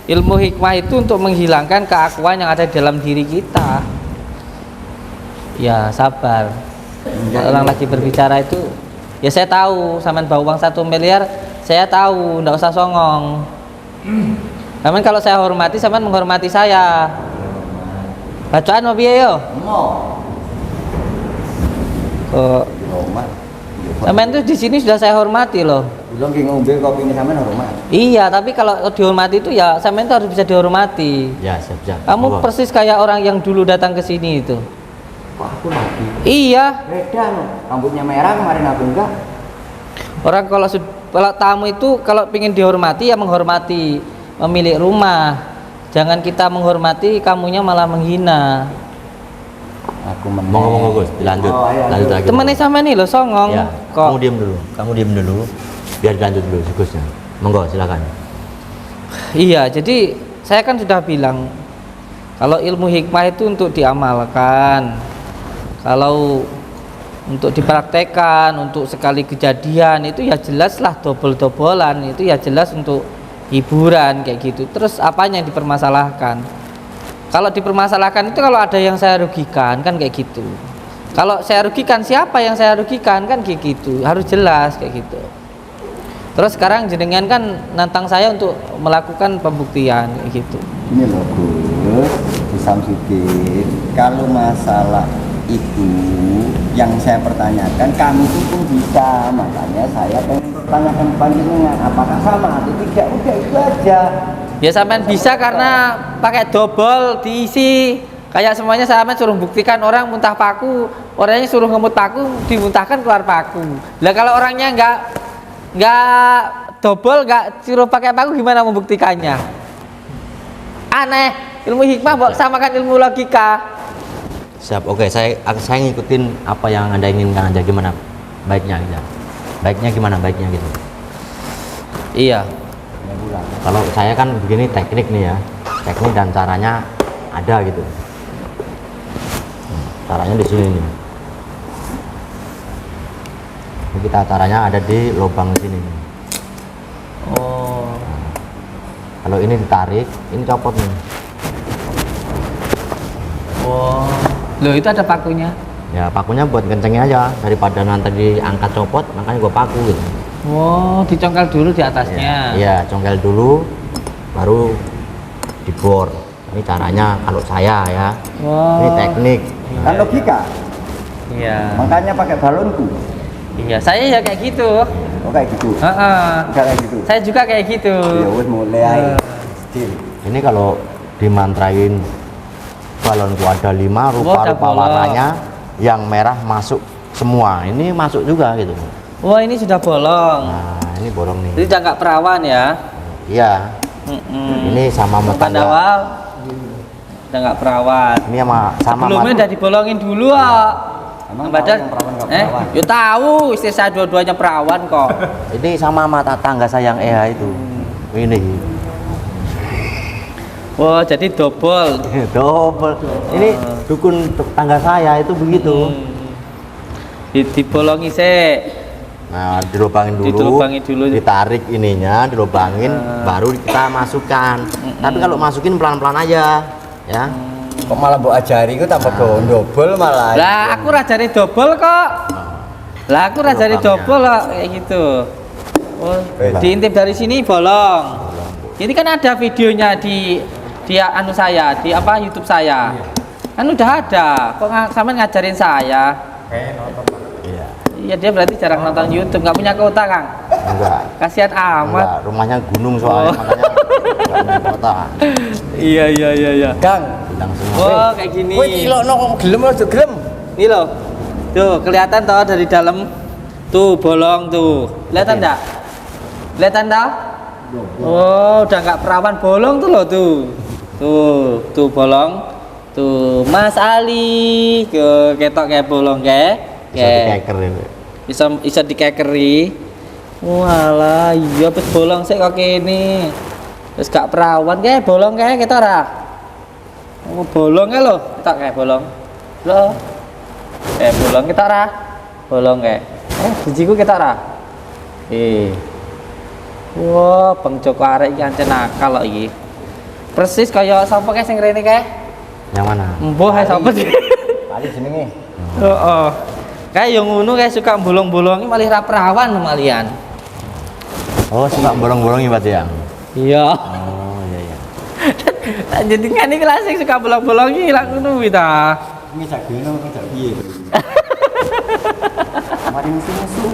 Ilmu hikmah itu untuk menghilangkan keakuan yang ada di dalam diri kita. Ya sabar. Kalau orang lagi berbicara itu, ya saya tahu. Sampean bawa uang 1 miliar, saya tahu. Nggak usah songong. Sampean kalau saya hormati, sampean menghormati saya. Bacaan mau piye yo? Mau. Kok Hormat. sampean tuh di sini sudah saya hormati loh. Belum ki ngombe kopi ini sampean hormat. Iya, tapi kalau dihormati itu ya sampean tuh harus bisa dihormati. Ya, siap. Kamu persis kayak orang yang dulu datang ke sini itu. Kok aku lagi? Iya, Beda loh. Rambutnya merah kemarin aku enggak. orang kalau tamu itu kalau ingin dihormati ya menghormati pemilik rumah. Jangan kita menghormati kamunya malah menghina. Aku meneng. Monggo Gus, dilanjut. Oh, iya, Lanjut lagi. Temennya sama nih loh songong. Ya, Kok kamu diam dulu. Biar dilanjut dulu Gusnya. Monggo silakan. iya, jadi saya kan sudah bilang kalau ilmu hikmah itu untuk diamalkan. Kalau untuk dipraktekkan, untuk sekali kejadian itu ya jelaslah dobol-dobolan, itu ya jelas untuk hiburan kayak gitu. Terus apanya yang dipermasalahkan? Kalau dipermasalahkan itu kalau ada yang saya rugikan kan kayak gitu. Kalau saya rugikan, siapa yang saya rugikan kan kayak gitu. Harus jelas kayak gitu. Terus sekarang jenengan kan nantang saya untuk melakukan pembuktian kayak gitu. Ini loh Gus, di Samsudin. Kalau masalah itu yang saya pertanyakan, kami itu pun bisa. Makanya saya pengen pertanyakan panjenengan, apakah sama atau tidak? Udah itu aja. Ya sampean bisa karena pakai double diisi. Kayak semuanya sampean suruh buktikan orang muntah paku, orangnya suruh ngemut paku, dimuntahkan keluar paku. Lah kalau orangnya nggak double nggak suruh pakai paku, gimana membuktikannya? Aneh, ilmu hikmah buat samakan ilmu logika. Siap, oke, saya ngikutin apa yang Anda inginkan aja. Gimana baiknya gitu. Baiknya gitu. Iya. Kalau saya kan begini teknik nih ya, teknik dan caranya ada gitu. Caranya di sini nih. Ini kita caranya ada di lubang sini. Oh. Kalau ini ditarik, ini copot nih. Oh. Loh, itu ada pakunya. Ya pakunya buat kencengin aja, daripada nanti diangkat copot, makanya gua paku gitu. Oh, dicongkel dulu di atasnya. Iya, congkel dulu, baru dibor. Ini caranya kalau saya ya. Wow. Ini teknik. Kan logika. Iya. Makanya pakai balonku. Iya, saya ya kayak gitu. Oh kayak gitu. Heeh. Enggak kayak gitu. Saya juga kayak gitu. Ya wes mulai aja. Still. Ini kalau dimantrain balonku ada 5 Wah, rupa-rupa ada bolong. warnanya, yang merah masuk semua. Ini masuk juga gitu. Wah, ini sudah bolong. Nah, ini bolong nih. Jadi udah nggak perawan ya. Iya. Mm-mm. Ini sama Pada metanda. awal udah nggak perawan. Ini sama Sebelumnya udah dibolongin dulu kok. Emang Padahal, tahu yang perawan nggak perawan? ya tahu, istri saya dua-duanya perawan kok. Ini sama mata tangga saya yang EH itu. Ini. Wah, jadi double. Double. Ini dukun tangga saya itu begitu. Dibolongi sih. Nah, dilubangin dulu. Dilubangin dulu. Ditarik ininya, dilubangin, baru kita masukkan. Tapi kalau masukin pelan-pelan aja, ya. Kok malah mbok ajari ku tambah double malah. Lah, aku rajane double kok. Lah, aku rajane Lubangnya. double kok kayak gitu. Oh, diintip dari sini bolong. Ini kan ada videonya di anu saya, di apa YouTube saya. Kan udah ada. Kok sampean ngajarin saya? Iya. Iya, dia berarti jarang nonton YouTube, nggak punya kuota, Kang. Enggak. Kasihan amat. Enggak, rumahnya gunung soalnya, makanya enggak punya kota. Iya. Kang. Bilang semua. Oh, kayak gini. Kowe ilokno gelem aja gelem. Nih loh. Tuh, kelihatan toh dari dalam. Tuh, bolong tuh. Kelihatan enggak? Kelihatan toh? Oh, udah nggak perawan bolong tuh loh tuh. Tuh bolong. Tuh, Mas Ali ke ketok kayak bolong kayak. Bisa dikeker ini. Bisa dikekeri. Walah, iya pas bolong sih kok kene. Terus gak perawan kayak bolong kayak kita ora. Oh, bolong ya lo, kita kayak bolong. Lo. Bolong kita ora. Bolong kayak. Bijiku kita ora. Wah, Bang Joko arek iki ancen nakal kok iki. Persis kaya sapa kae sing rene kae? Yang mana? Mbuh ae sapa sih? Kali jenenge. Heeh. Kayak yang ngono kayak suka bolong-bolongi malah ra perawan malian. Oh, suka bolong-bolong berarti ya? Iya. Oh, iya. Jadi kan ini kelas yang suka bolong-bolongi lah ngono kuwi ta. Ini sak dino sak piye. Mari musuh-musuh.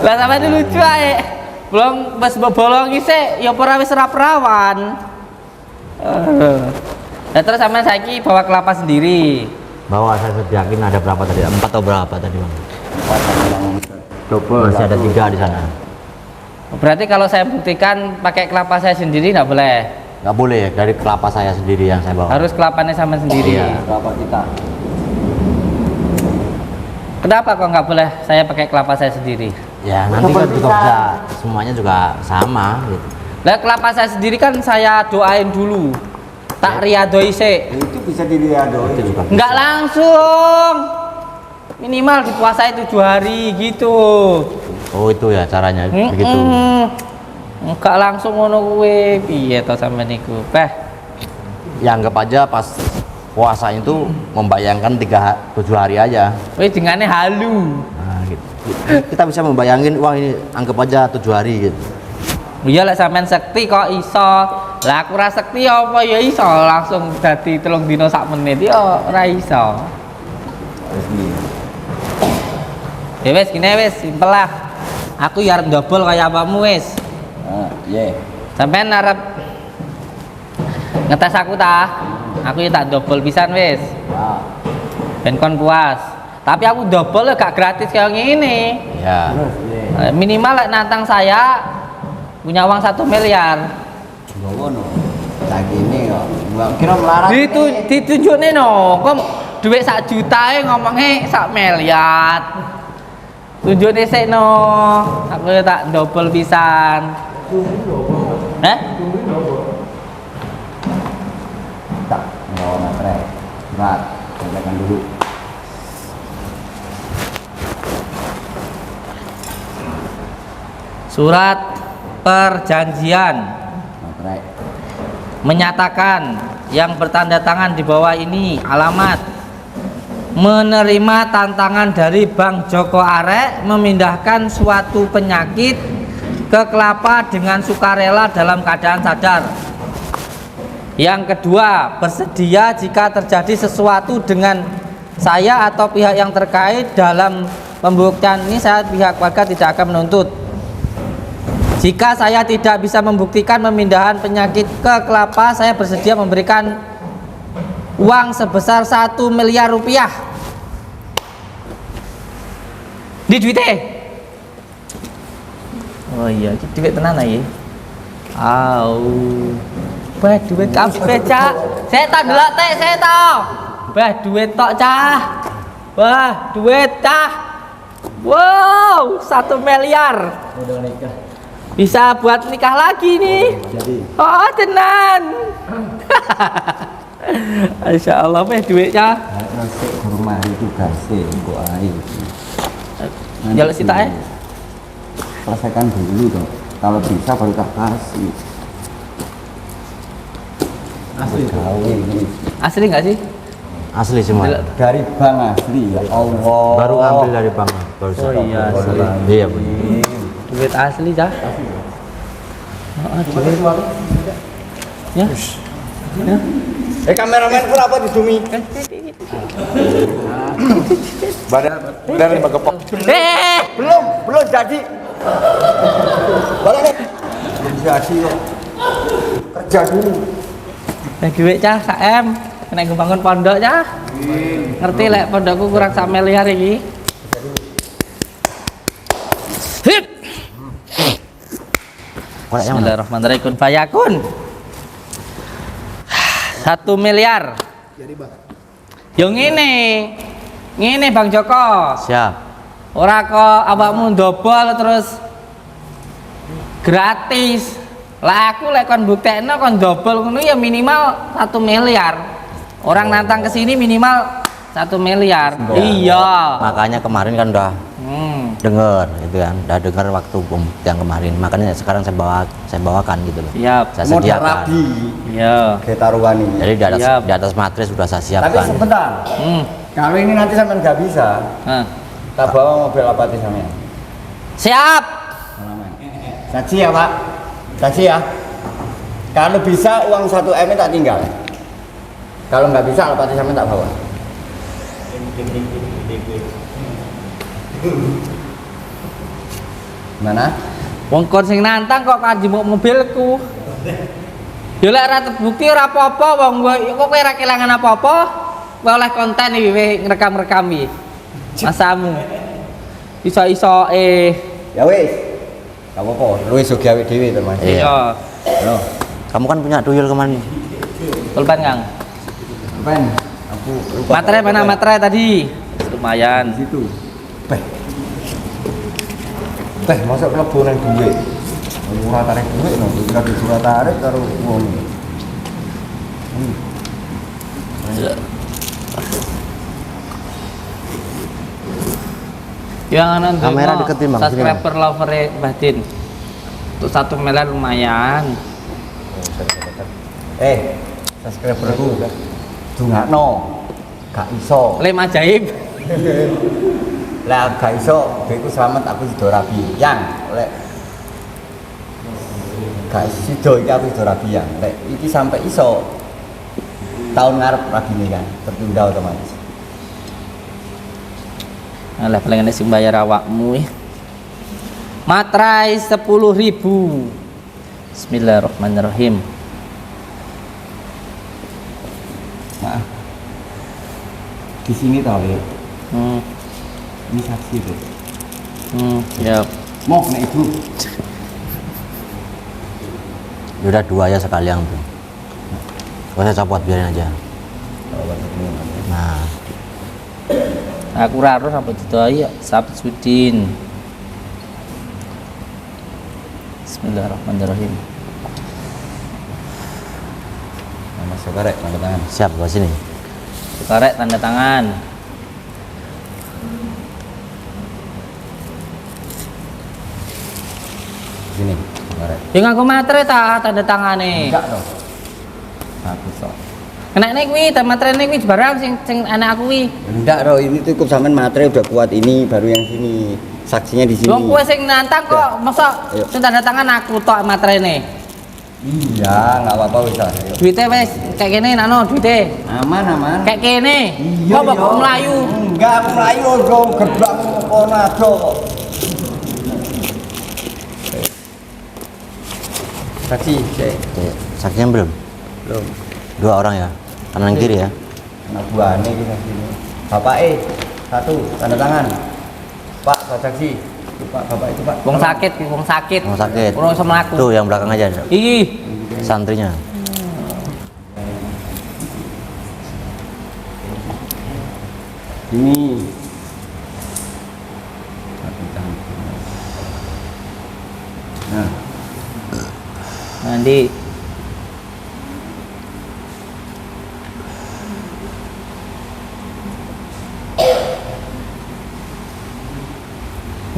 Lah sampe ini lucu ae. Bolong pas bolongi sih ya ora wis ra perawan. Nah terus sampean saiki bawa kelapa sendiri. Bawa saya yakin ada berapa tadi? 4 atau berapa tadi, Bang? Double. Masih ada 3 di sana. Berarti kalau saya buktikan pakai kelapa saya sendiri nggak boleh. Nggak boleh, dari kelapa saya sendiri yang saya bawa. Harus kelapanya sama sendiri. Iya. Berapa kita? Kenapa kok nggak boleh saya pakai kelapa saya sendiri? Ya, nanti kan juga bisa semuanya juga sama gitu. Lah kelapa saya sendiri kan saya doain dulu. Tak riadoi sih. Itu bisa dilihat Itu juga bisa. Nggak langsung. Minimal dipuasai 7 hari gitu. Oh, itu ya caranya begitu. Enggak langsung ngono kuwi. Piye to sampean niku? Ya anggap aja pas puasa itu membayangkan 7 hari aja. Wis dengane halu. Nah, gitu. Kita bisa membayangin, wah ini anggap aja 7 hari gitu. Iya lek sampean sekti kok iso. Lah aku ra sekti apa ya iso langsung dadi 3 dina sak menit ya ora iso. Ya wis gini wis simpel lah. Aku ya arep double kaya apamu wis. Iya. Sampean arep ngetes aku ta? Aku ya tak double pisan wis. Ben kon puas. Tapi aku double ya gak gratis kayak ngene. Ya. Minimal lek nantang saya punya uang 1 miliar. Ngono. Saiki ini kok nggak kira melarat. Ditunjukne no, kok duit 1 juta ngomongnya 1 miliar. Tunjukne sik no, aku ya tak double pisan. Hah? Tak, nggak materai. Berat, bacakan dulu. Surat perjanjian Materai. menyatakan yang bertanda tangan di bawah ini alamat menerima tantangan dari Bang Joko Arek memindahkan suatu penyakit ke Kelapa dengan sukarela dalam keadaan sadar. Yang kedua, bersedia jika terjadi sesuatu dengan saya atau pihak yang terkait dalam pembuktian ini, saya pihak warga tidak akan menuntut. Jika saya tidak bisa membuktikan pemindahan penyakit ke Kelapa, saya bersedia memberikan uang sebesar 1 miliar rupiah. Di duitnya? Oh iya, duit tenan ya. Au. Bah duit kabeh, Cak. Saya tak delok teh, saya tahu. Bah duit tok, Cah. Wah, duit, Cah. Wow, 1 miliar. Udah nikah. Bisa buat nikah lagi nih. Jadi. Oh, tenan. Insya Allah meh duitnya. Nasi kurma itu kasih kok air. Jaluk sita ya. Selesaikan dulu dong. Kalau bisa baru tak kasih. Asli gawe ini. Asli nggak sih? Asli semua. Dari bank asli ya Allah. Baru ngambil dari bank. Baru Oh iya, asli. Iya benar. Duit asli, Cah. Oh, duit. Ya. Ya. Kameramen pun apa di Dumi? Badan 5 kepok. Belum jadi. Balik. Belum jadi kok. Kerja dulu. Duit, Cah, KM. Kena gue bangun pondok, Cah. Ngerti lek pondokku kurang 1 miliar iki. Hip. Bismillahirrahmanirrahim. Kun fayakun. 1 miliar. Yo ngene Bang Joko. Siap. Ora kok awakmu ndobol terus gratis. Lah aku lek kon buktekno kon ndobol ngono ya minimal 1 miliar. Orang nantang ke sini minimal 1 miliar. Iya. Makanya kemarin kan udah dengar gitu kan, udah dengar waktu yang kemarin, makanya sekarang saya bawakan gitu loh. Siap. Saya Model sediakan. rabi. Iya. Kayak taruhan ini. Jadi Siap. di atas matris sudah saya Tapi siapkan. sebentar. Kalau ini nanti sampai nggak bisa, Nah. kita bawa mobil apa di sana? Siap. Saksi ya Pak. Saksi ya. Kalau bisa uang 1 M tak tinggal. Kalau nggak bisa Alpati sama tak bawa. Mana? Wong kon sing nantang kok kanjemuk mobilku. Ya lek ora terbukti ora apa-apa wong kok kowe ora kelangan apa-apa. Kowe oleh konten iki kowe ngrekam-rekam iki. Masamu. Iso-iso Ya wis. Gak apa-apa, lu iso gawe dhewe to Mas. iya. Halo. Kamu kan punya tuyul kemarin. Pulpen Kang. Ben, aku lupa. Materai mana materai tadi? Lumayan. Di situ. Teh, masuk klebu nang duit. Ora tarik duit no, kira disuruh tarik karo wong. Yang anan Kamera deketin, Bang. Sini, Bang. Subscriber lover Batin. Untuk 1 miliar lumayan. Subscriberku. Dungakno. Gak iso. Lem ajaib. Lah gak iso, duitku selamat aku sido rabi. Yang lek gak sido iki aku sido rabi yang. Lek iki sampai iso tahun ngarep rabine kan, tertunda otomatis. Alah paling enak sing bayar awakmu. Materai 10.000. Bismillahirrahmanirrahim. Maaf. Di sini tau ya. Hmm, Ini saksi tuh. siap. Mau kena ibu. Ya udah 2 ya sekalian tuh. Gak usah copot, biarin aja. Nah, Aku raro sampai didoi Sabit Sudin. Bismillahirrahmanirrahim. Mas Sokarek tanda tangan. siap gua sini. Sekarek tanda tangan. Sini, Sokarek. Ya nganggo materai ta tanda tangane. Enggak dong. Aku sok. Kena nek kuwi ta materai nek kuwi barang sing anak aku kuwi. Enggak dong, ini cukup sampean materai udah kuat ini, baru yang sini. Saksinya di sini. Wong kowe sing nantang kok masa Ayo. sing tanda tangan aku tok materaine. Iya, enggak apa-apa wis. Ayo. Duite wis kayak kene nano duite. Aman, aman. Kayak kene. Iya, Kok kok melayu. Enggak, aku melayu dong, geblak kono ado kok. Saksi, cek. Oke, saksinya belum? Belum. 2 orang ya, kanan kiri ya. Anak buahnya kita sini. Bapak satu tanda tangan. Pak, saksi. Itu Pak, Bapak itu Pak. Wong sakit, wong sakit. Mau sakit. Ora iso mlaku. Tuh yang belakang aja. Iki. Santrinya. Ini. Nah, Nanti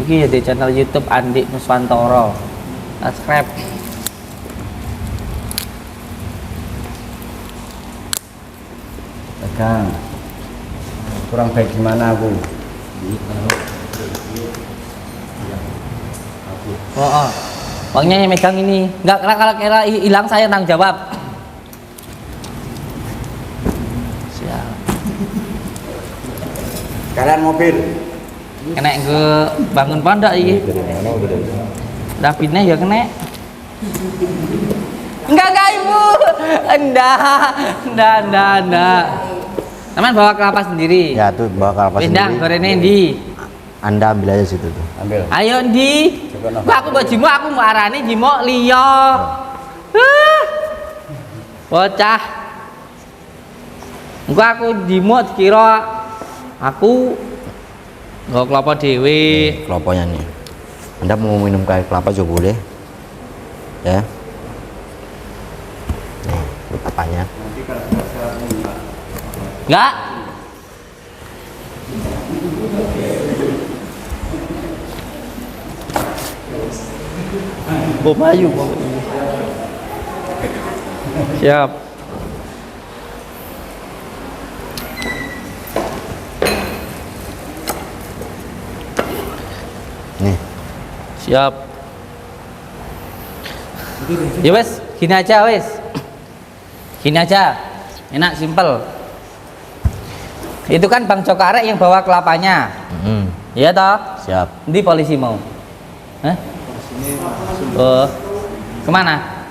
iki ya di channel YouTube Andi Nuswantoro. Subscribe. pegang. Kurang baik gimana aku? Oh. Uangnya yang megang ini. Enggak kalau kira hilang saya tanggung jawab. Siap. Kalian mobil. Kena ke bangun pondok iki. Rapine ya kena. Enggak ibu. Enggak. Teman bawa kelapa sendiri. Ya tuh bawa kelapa Pindah sendiri. gorene ndi? Anda ambil aja situ tuh. Ambil. Ayo ndi? Kok aku mbok jimo aku mbok arani jimo liya. Bocah. Engko aku jimo dikira aku nggo kelapa dhewe. Kelopanya nih. Anda mau minum air kelapa juga boleh. Ya. Nih, kelapanya. Enggak. Bobayu. Siap. Nih. Siap. Ya wes, gini aja wes. Gini aja. Enak, simpel. Itu kan Bang Jokarek yang bawa kelapanya. Iya toh? Siap. Nanti polisi mau. Hah? Oh. Kemana?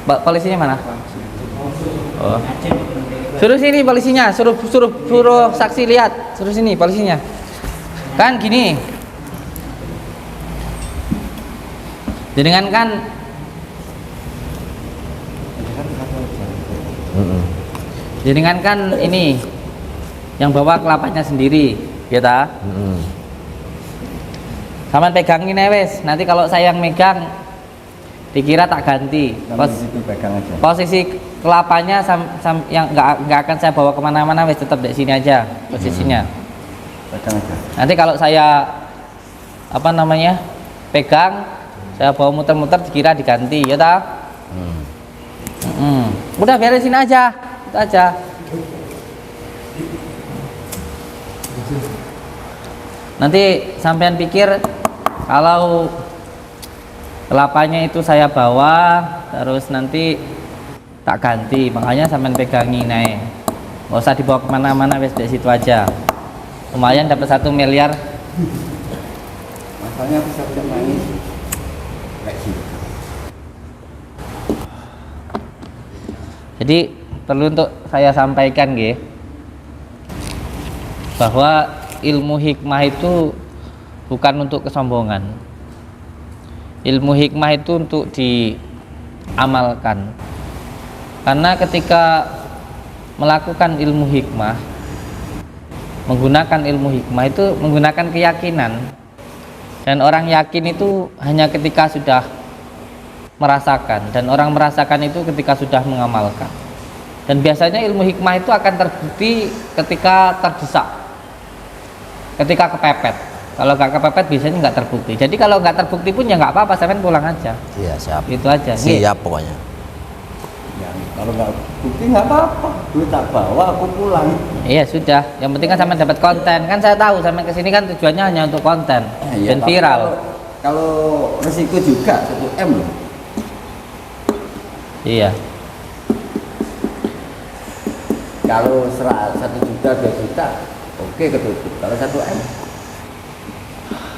Polisinya mana? Oh. Suruh sini polisinya, suruh saksi lihat, suruh sini polisinya. Kan gini. Jenengan kan jenengan kan ini yang bawa kelapanya sendiri, ya ta? Saman pegangin ya wes. Nanti kalau saya yang megang dikira tak ganti. Itu pegang aja. Posisi kelapanya yang nggak akan saya bawa kemana-mana wes, tetap di sini aja posisinya. Pegang aja. Nanti kalau saya apa namanya pegang, saya bawa muter-muter dikira diganti, ya ta? Udah beresin aja, itu aja. Nanti sampean pikir kalau kelapanya itu saya bawa terus nanti tak ganti, makanya sampean pegangi naik, nggak usah dibawa kemana-mana, wes di situ aja. Lumayan dapat 1 miliar. Masalahnya aku siap-siap nangis. Kayak gitu. Jadi perlu untuk saya sampaikan nggih, bahwa ilmu hikmah itu bukan untuk kesombongan. Ilmu hikmah itu untuk amalkan. Karena ketika melakukan ilmu hikmah, menggunakan ilmu hikmah itu menggunakan keyakinan, dan orang yakin itu hanya ketika sudah merasakan, dan orang merasakan itu ketika sudah mengamalkan. Dan biasanya ilmu hikmah itu akan terbukti ketika terdesak, ketika kepepet. Kalau nggak kepepet biasanya nggak terbukti. Jadi kalau nggak terbukti pun ya nggak apa-apa, sampean pulang aja. Iya, siap. Itu aja. Siap pokoknya. Ya, kalau nggak bukti nggak apa-apa, duit tak bawa aku pulang. Iya sudah. Yang penting kan sampean dapat konten. Kan saya tahu sampean kesini kan tujuannya hanya untuk konten Iya, dan tapi viral. Kalau resiko juga 1 M loh. Iya. Kalau 1 juta 2 juta, oke ketutup. Kalau 1 M,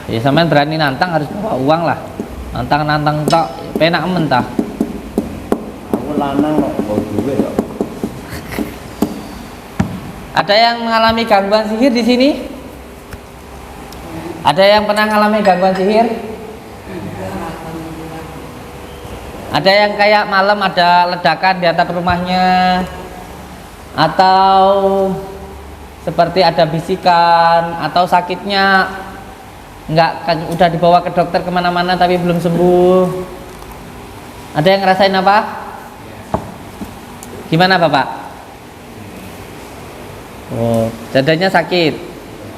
Ya sampean berani nantang harus bawa uang lah. Nantang tok, penak mentah. aku lanang kok mau duit kok. Ada yang mengalami gangguan sihir di sini? Ada yang pernah mengalami gangguan sihir? Ada yang kayak malam ada ledakan di atap rumahnya, atau seperti ada bisikan, atau sakitnya nggak kan udah dibawa ke dokter kemana-mana tapi belum sembuh? Ada yang ngerasain apa? Gimana Bapak? Oh, dadanya sakit.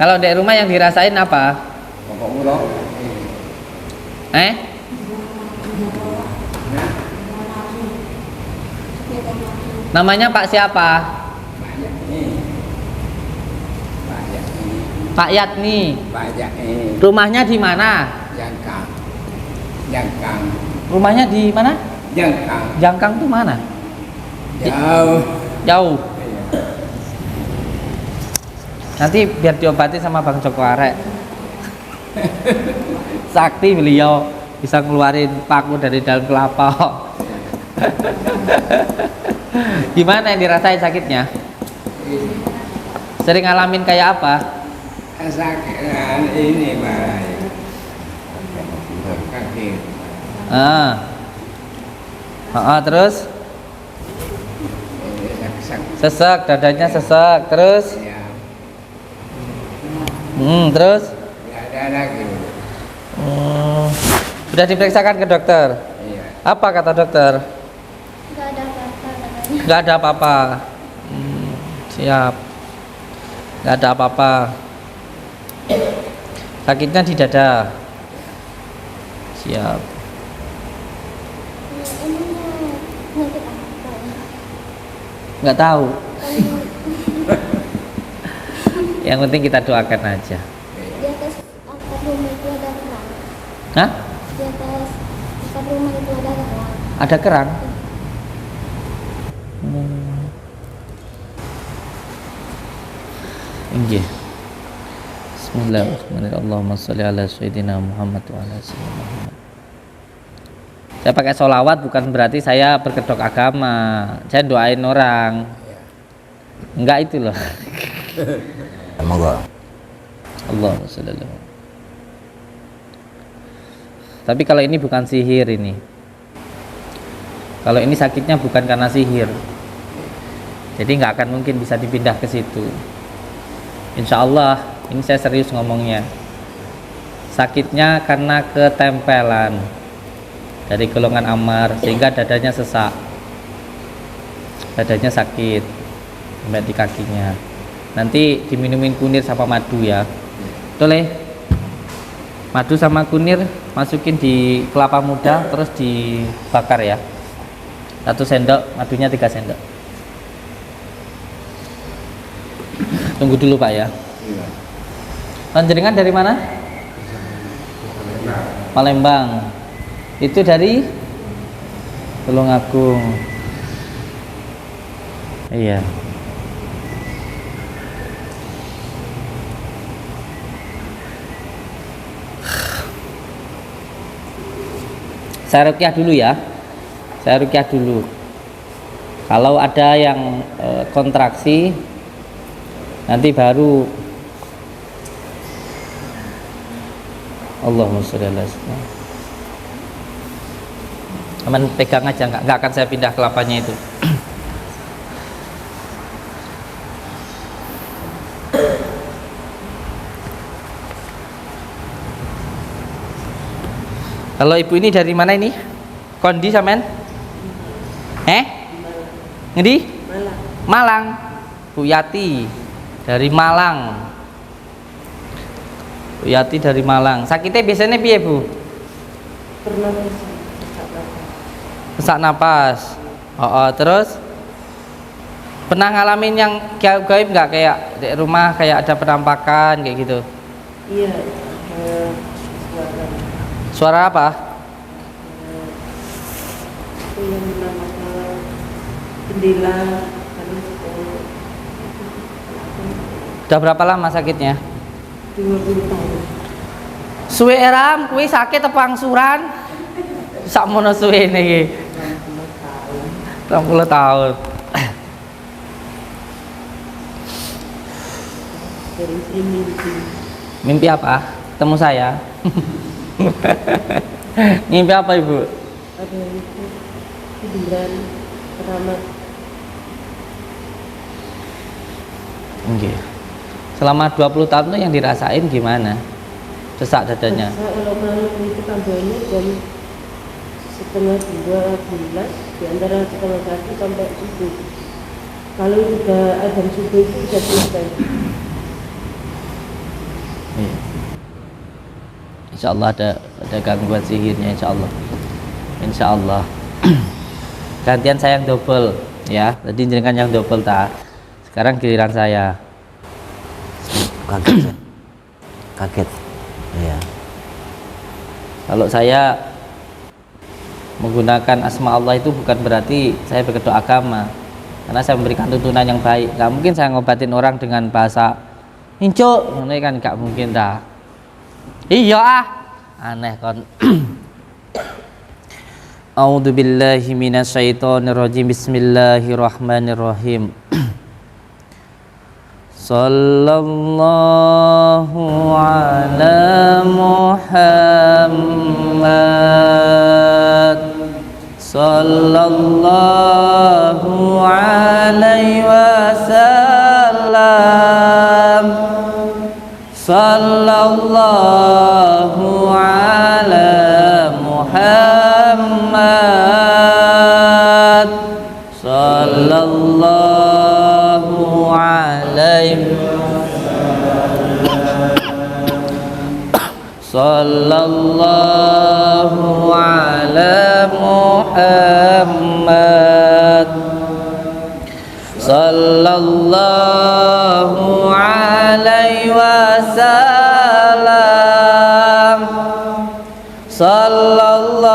Kalau di rumah yang dirasain apa? Pokoknya loh. Namanya Pak siapa? Pak Yatni. Banyak ini Rumahnya di mana? jangkang, Rumahnya di mana? jangkang, Jangkang tuh mana? jauh. Jauh. Nanti biar diobati sama Bang Joko Arek. Sakti beliau bisa ngeluarin paku dari dalam kelapa. Gimana yang dirasain sakitnya? Sering ngalamin kayak apa? Sakitan ini baik. Kaki. Terus sesek, dadanya sesek, terus Ya, terus nggak ada lagi. sudah diperiksakan ke dokter. Iya. Apa kata dokter? Nggak ada apa-apa katanya. Nggak ada apa-apa. Siap. Nggak ada apa-apa. Sakitnya di dada. Siap. Emangnya penyakit apa ya? Nggak tahu. Yang penting kita doakan aja. Di atas atap rumah itu ada kerang. Hah? Di atas atap rumah itu ada kerang. Ada kerang? Inggih. Bismillahirrahmanirrahim. Allahumma sholli ala sayyidina Muhammad wa ala sayyidina Muhammad. Saya pakai sholawat bukan berarti saya berkedok agama. Saya doain orang. Enggak itu loh. Emang gak? Allahumma sholli ala Muhammad. Tapi kalau ini bukan sihir ini. Kalau ini sakitnya bukan karena sihir. Jadi nggak akan mungkin bisa dipindah ke situ. Insya Allah, ini saya serius ngomongnya. Sakitnya karena ketempelan dari golongan amar sehingga dadanya sesak, dadanya sakit sampai di kakinya. Nanti diminumin kunir sama madu ya, boleh? Madu sama kunir masukin di kelapa muda terus dibakar ya. 1 sendok, madunya 3 sendok. Tunggu dulu Pak ya. Panjenengan dari mana? Palembang. Itu dari Tulungagung. Iya. Saya rukyah dulu ya. Saya rukyah dulu. Kalau ada yang kontraksi, nanti baru Allahumma sholli ala sayyidina. Aman pegang aja, nggak akan saya pindah kelapanya itu. Kalau ibu ini dari mana ini? Kondi sampean? Ngendi? Malang. Bu Yati dari Malang. Bu Yati dari Malang. Sakitnya biasanya piye, Bu? Sesak napas. Terus pernah ngalamin yang gaib nggak, kayak di rumah kayak ada penampakan kayak gitu? Iya, Suara apa? itu yang menamakan jendela. Udah berapa lama sakitnya? 20 tahun. Suwe eram, kuwi sakit apa angsuran? Sakmono suwe iki. 60 tahun. Dari sini mimpi Mimpi apa? Ketemu saya. Mimpi apa, Ibu? ada itu tiduran keramat. Nggih. Selama 20 tahun itu yang dirasain gimana? Sesak dadanya. Kalau malam itu tambahnya jam setengah 12 di antara setengah 1 sampai subuh. Kalau sudah azan subuh itu sudah selesai. Iya. Insya Allah ada gangguan sihirnya, insya Allah. Insya Allah. Gantian saya yang double, ya. Tadi jenengan yang double tak. Sekarang giliran saya. Kaget ya? Kaget. Iya. Kalau saya menggunakan asma Allah itu bukan berarti saya berkedok agama, karena saya memberikan tuntunan yang baik. Gak mungkin saya ngobatin orang dengan bahasa incuk, ini kan gak mungkin dah. Iya aneh kon. A'udzu billahi minasyaitonir rajim. Bismillahirrahmanirrahim. Sallallahu ala Muhammad. Sallallahu alaihi wasallam. Sallallahu ala Muhammad. Sallallahu alaihi Sallallahu ala Muhammad. Sallallahu alaihi wasallam. Sallallahu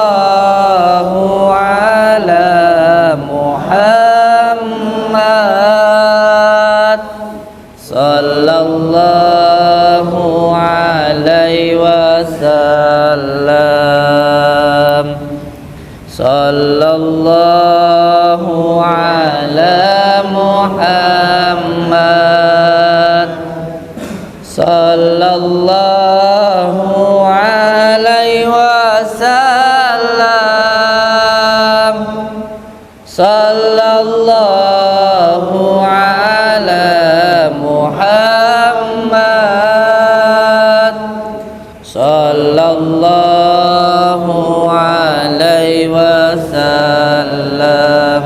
ala Muhammad. Sallallahu alaihi wasallam. Sallallahu ala Muhammad. Sallallahu alaihi wasallam. Sallallahu ala Muhammad. Sallallahu alaihi wasallam.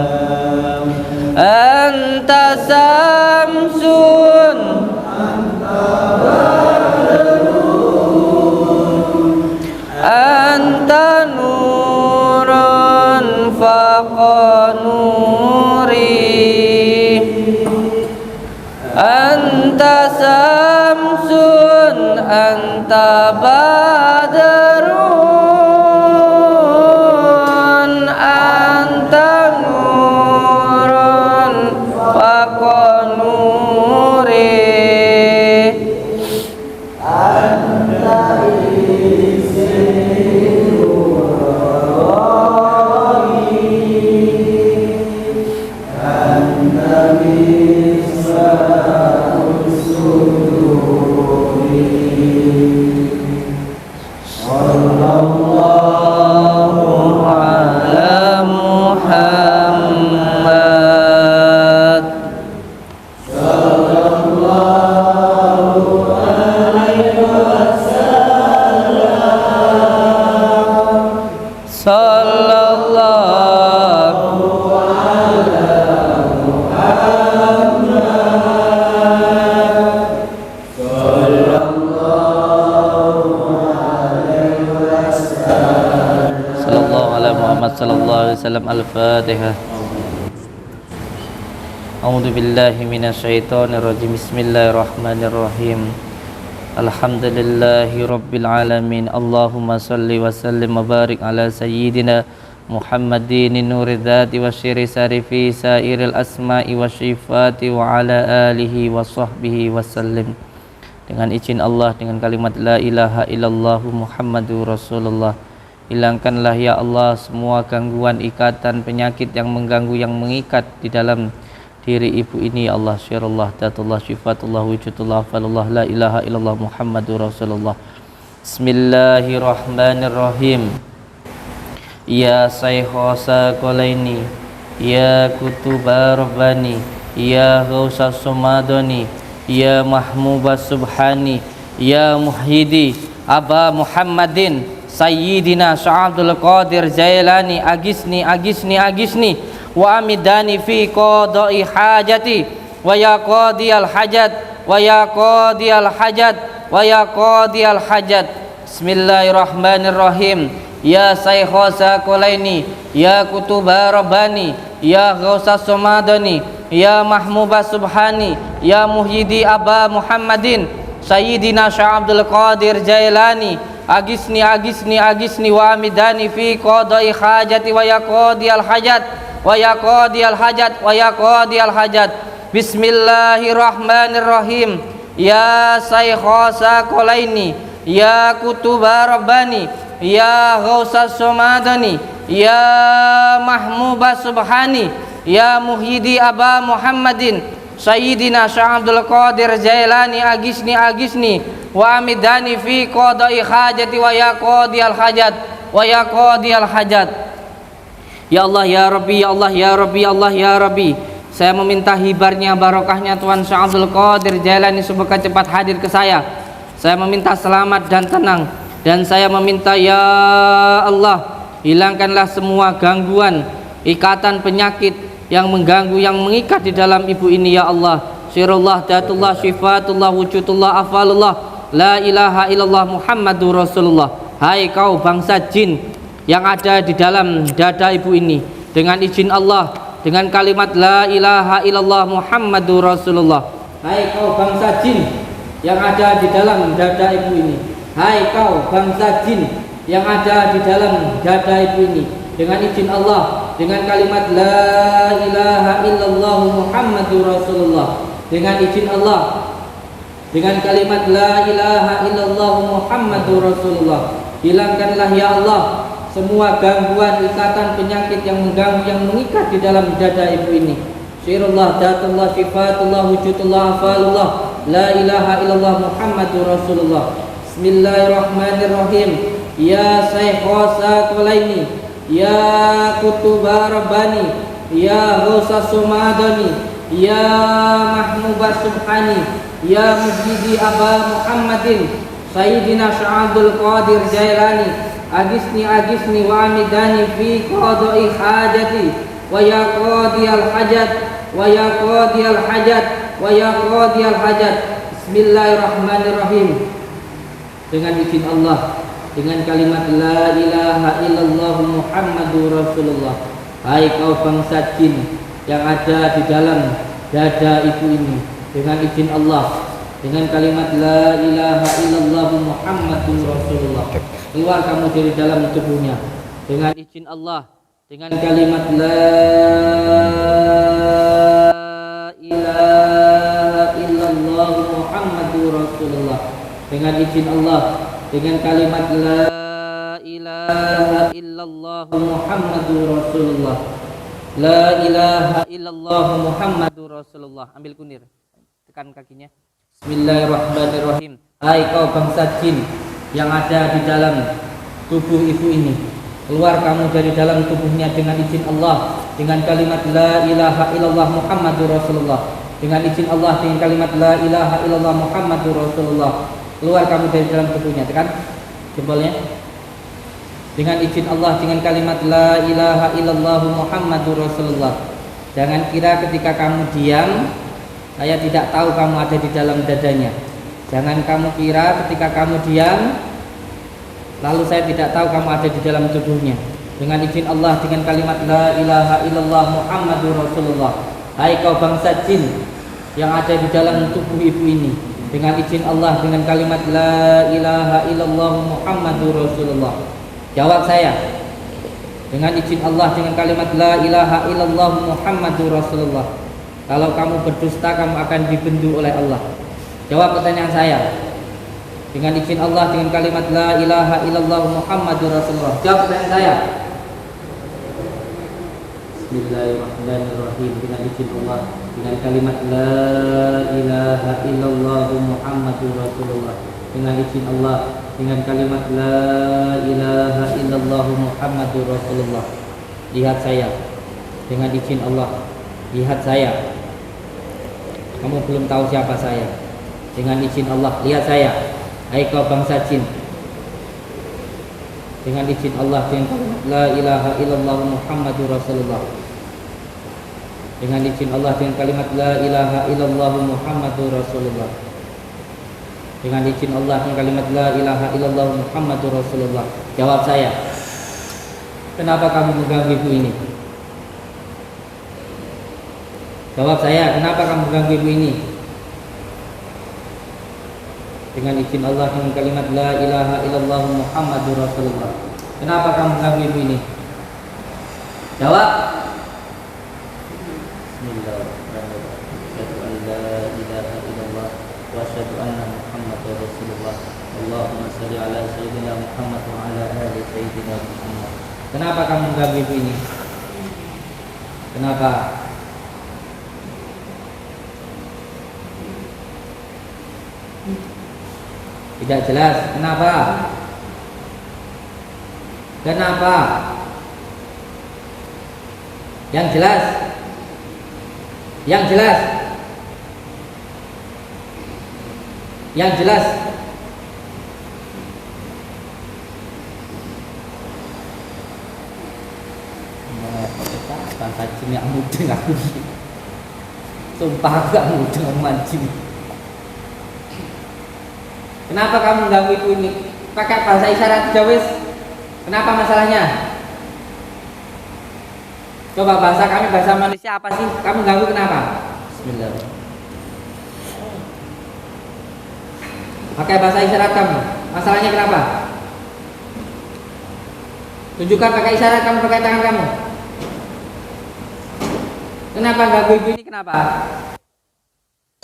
Anta samsun, anta nurun faqa nuri, anta samsun, anta badrun, anta nurun faqa nuri. Sallallahu ala Al-Fatihah. A'udzu billahi minasyaitonir rajim. Bismillahirrahmanirrahim. Alhamdulillahi rabbil alamin. Allahumma salli wa sallim wa barik ala sayyidina Muhammadin nuri dzati wa syiri sarifi sairil asma'i wa syifati wa ala alihi wa sahbihi wa sallim. Dengan izin Allah, dengan kalimat la ilaha illallah Muhammadur Rasulullah, hilangkanlah ya Allah semua gangguan, ikatan, penyakit yang mengganggu, yang mengikat di dalam diri ibu ini ya Allah. Syirullah, datullah, syifatullah, wujudullah, falullah, la ilaha illallah Muhammadur Rasulullah. Bismillahirrahmanirrahim. Ya Saykhosa Qolaini, Ya Kutuba Rabbani, Ya Ghausa Sumadoni, Ya Mahmuba Subhani, Ya Muhyidi Aba Muhammadin Sayyidina Sya'abdul Qadir Jailani, Agisni, Agisni, Agisni wa amidani fi qada'i hajati wa ya qadiyal hajat wa ya qadiyal hajat wa ya qadiyal hajat. Bismillahirrahmanirrahim. Ya Saykhosa Qolaini, Ya Kutuba Rabbani, Ya Ghausa Sumadani, Ya Mahmuba Subhani, Ya Muhyidi Aba Muhammadin Sayyidina Sya'abdul Qadir Jailani, Agisni, Agisni, Agisni wa amidani fi qada'i hajati wa ya qadiyal hajat wa ya qadiyal hajat wa ya qadiyal hajat. Bismillahirrahmanirrahim. Ya Saykhosa Qolaini, Ya Kutuba Rabbani, Ya Ghausa Sumadani, Ya Mahmuba Subhani, Ya Muhyidi Aba Muhammadin Sayyidina Sya'abdul Qadir Jailani, Agisni, Agisni wa amidani fi qada'i hajati wa ya qadiyal hajat wa ya qadiyal hajat. Ya Allah, ya Rabbi, ya Allah, ya Rabbi, ya Allah, ya Rabbi, saya meminta hibarnya, barokahnya Tuhan Sya'abdul Qadir Jailani semoga cepat hadir ke saya. Saya meminta selamat dan tenang, dan saya meminta ya Allah, hilangkanlah semua gangguan, ikatan, penyakit yang mengganggu, yang mengikat di dalam ibu ini ya Allah. Syirullah, datullah, syifatullah, wujudullah, afalullah, la ilaha illallah Muhammadur Rasulullah. Hai kau bangsa jin yang ada di dalam dada ibu ini, dengan izin Allah, dengan kalimat la ilaha illallah Muhammadur Rasulullah. Hai kau bangsa jin yang ada di dalam dada ibu ini, hai kau bangsa jin yang ada di dalam dada ibu ini, dengan izin Allah, dengan kalimat la ilaha illallah Muhammadur Rasulullah, dengan izin Allah, dengan kalimat la ilaha illallah Muhammadur Rasulullah, hilangkanlah ya Allah semua gangguan, ikatan, penyakit yang mengganggu, yang mengikat di dalam dada ibu ini. Syirullah, datullah, syifatullah, wujudullah, afalullah, la ilaha illallah Muhammadur Rasulullah. Bismillahirrahmanirrahim. Ya Saykhosa Qolaini, Ya Kutuba Rabbani, Ya Ghausa Sumadani, Ya Mahmuba Subhani, Ya Muhyidi Aba Muhammadin Sayyidina Sya'abdul Qadir Jailani, Agisni, Agisni wa amidani fi qada'i hajati wa ya qadiyal hajat wa ya qadiyal hajat wa ya qadiyal hajat. Bismillahirrahmanirrahim. Dengan izin Allah, dengan kalimat la ilaha illallah Muhammadur Rasulullah. Hai kau bangsa jin yang ada di dalam dada ibu ini, dengan izin Allah, dengan kalimat la ilaha illallah Muhammadur Rasulullah, keluar kamu dari dalam tubuhnya, dengan izin Allah, dengan kalimat la ilaha illallah Muhammadur Rasulullah, dengan izin Allah, dengan kalimat la ilaha illallah Muhammadur Rasulullah, la ilaha illallah Muhammadur Rasulullah. Ambil kunir, tekan kakinya. Bismillahirrahmanirrahim. Hai kau bangsa jin yang ada di dalam tubuh ibu ini, keluar kamu dari dalam tubuhnya dengan izin Allah, dengan kalimat la ilaha illallah Muhammadur Rasulullah, dengan izin Allah, dengan kalimat la ilaha illallah Muhammadur Rasulullah, keluar kamu dari dalam tubuhnya. Tekan jempolnya. Dengan izin Allah, dengan kalimat la ilaha illallah Muhammadur Rasulullah. Jangan kira ketika kamu diam, saya tidak tahu kamu ada di dalam dadanya. Jangan kamu kira ketika kamu diam, lalu saya tidak tahu kamu ada di dalam tubuhnya. dengan izin Allah dengan kalimat la ilaha illallah Muhammadur Rasulullah. Hai kau bangsa jin yang ada di dalam tubuh ibu ini, dengan izin Allah dengan kalimat la ilaha illallah Muhammadur Rasulullah. Jawab saya dengan izin Allah dengan kalimat la ilaha illallah Muhammadur Rasulullah. Kalau kamu berdusta kamu akan dibendu oleh Allah. Jawab pertanyaan saya dengan izin Allah dengan kalimat la ilaha illallah Muhammadur Rasulullah. Jawab pertanyaan saya. Bismillahirrahmanirrahim. Dengan izin Allah dengan kalimat la ilaha illallah Muhammadur Rasulullah. Dengan izin Allah dengan kalimat la ilaha illallah Muhammadur Rasulullah. Lihat saya dengan izin Allah. Lihat saya. Kamu belum tahu siapa saya. Dengan izin Allah, lihat saya. Hai kau bangsa jin. Dengan izin Allah dengan kalimat la ilaha illallah Muhammadur Rasulullah. Dengan izin Allah dengan kalimat la ilaha illallah Muhammadur Rasulullah. Dengan izin Allah dengan kalimat la ilaha illallah Muhammadur Rasulullah. Jawab saya. Kenapa kamu mengganggu ibu ini? Jawab saya, kenapa kamu mengganggu ibu ini? Dengan izin Allah dengan kalimat la ilaha illallah Muhammadur Rasulullah. Kenapa kamu mengganggu ibu ini? Jawab. Bismillahirrahmanirrahim. Asyhadu an la ilaha illallah wa asyhadu anna Muhammadar Rasulullah. Allahumma shalli ala sayyidina Muhammad wa ala ali sayyidina Muhammad. Kenapa kamu mengganggu ibu ini? Kenapa? Tidak jelas. Kenapa? Kenapa? Yang jelas. Yang jelas. Yang jelas. Bangsa jin yang mudeng aku. Sumpah aku gak mudeng omongan jin. Kenapa kamu mengganggu ibu ini? Pakai bahasa isyarat aja wis. Kenapa masalahnya? Coba bahasa kami, bahasa manusia apa sih? Kamu ganggu kenapa? Bismillah. Pakai bahasa isyarat kamu. Masalahnya kenapa? Tunjukkan pakai isyarat kamu, pakai tangan kamu. Kenapa ganggu ibu ini? Kenapa?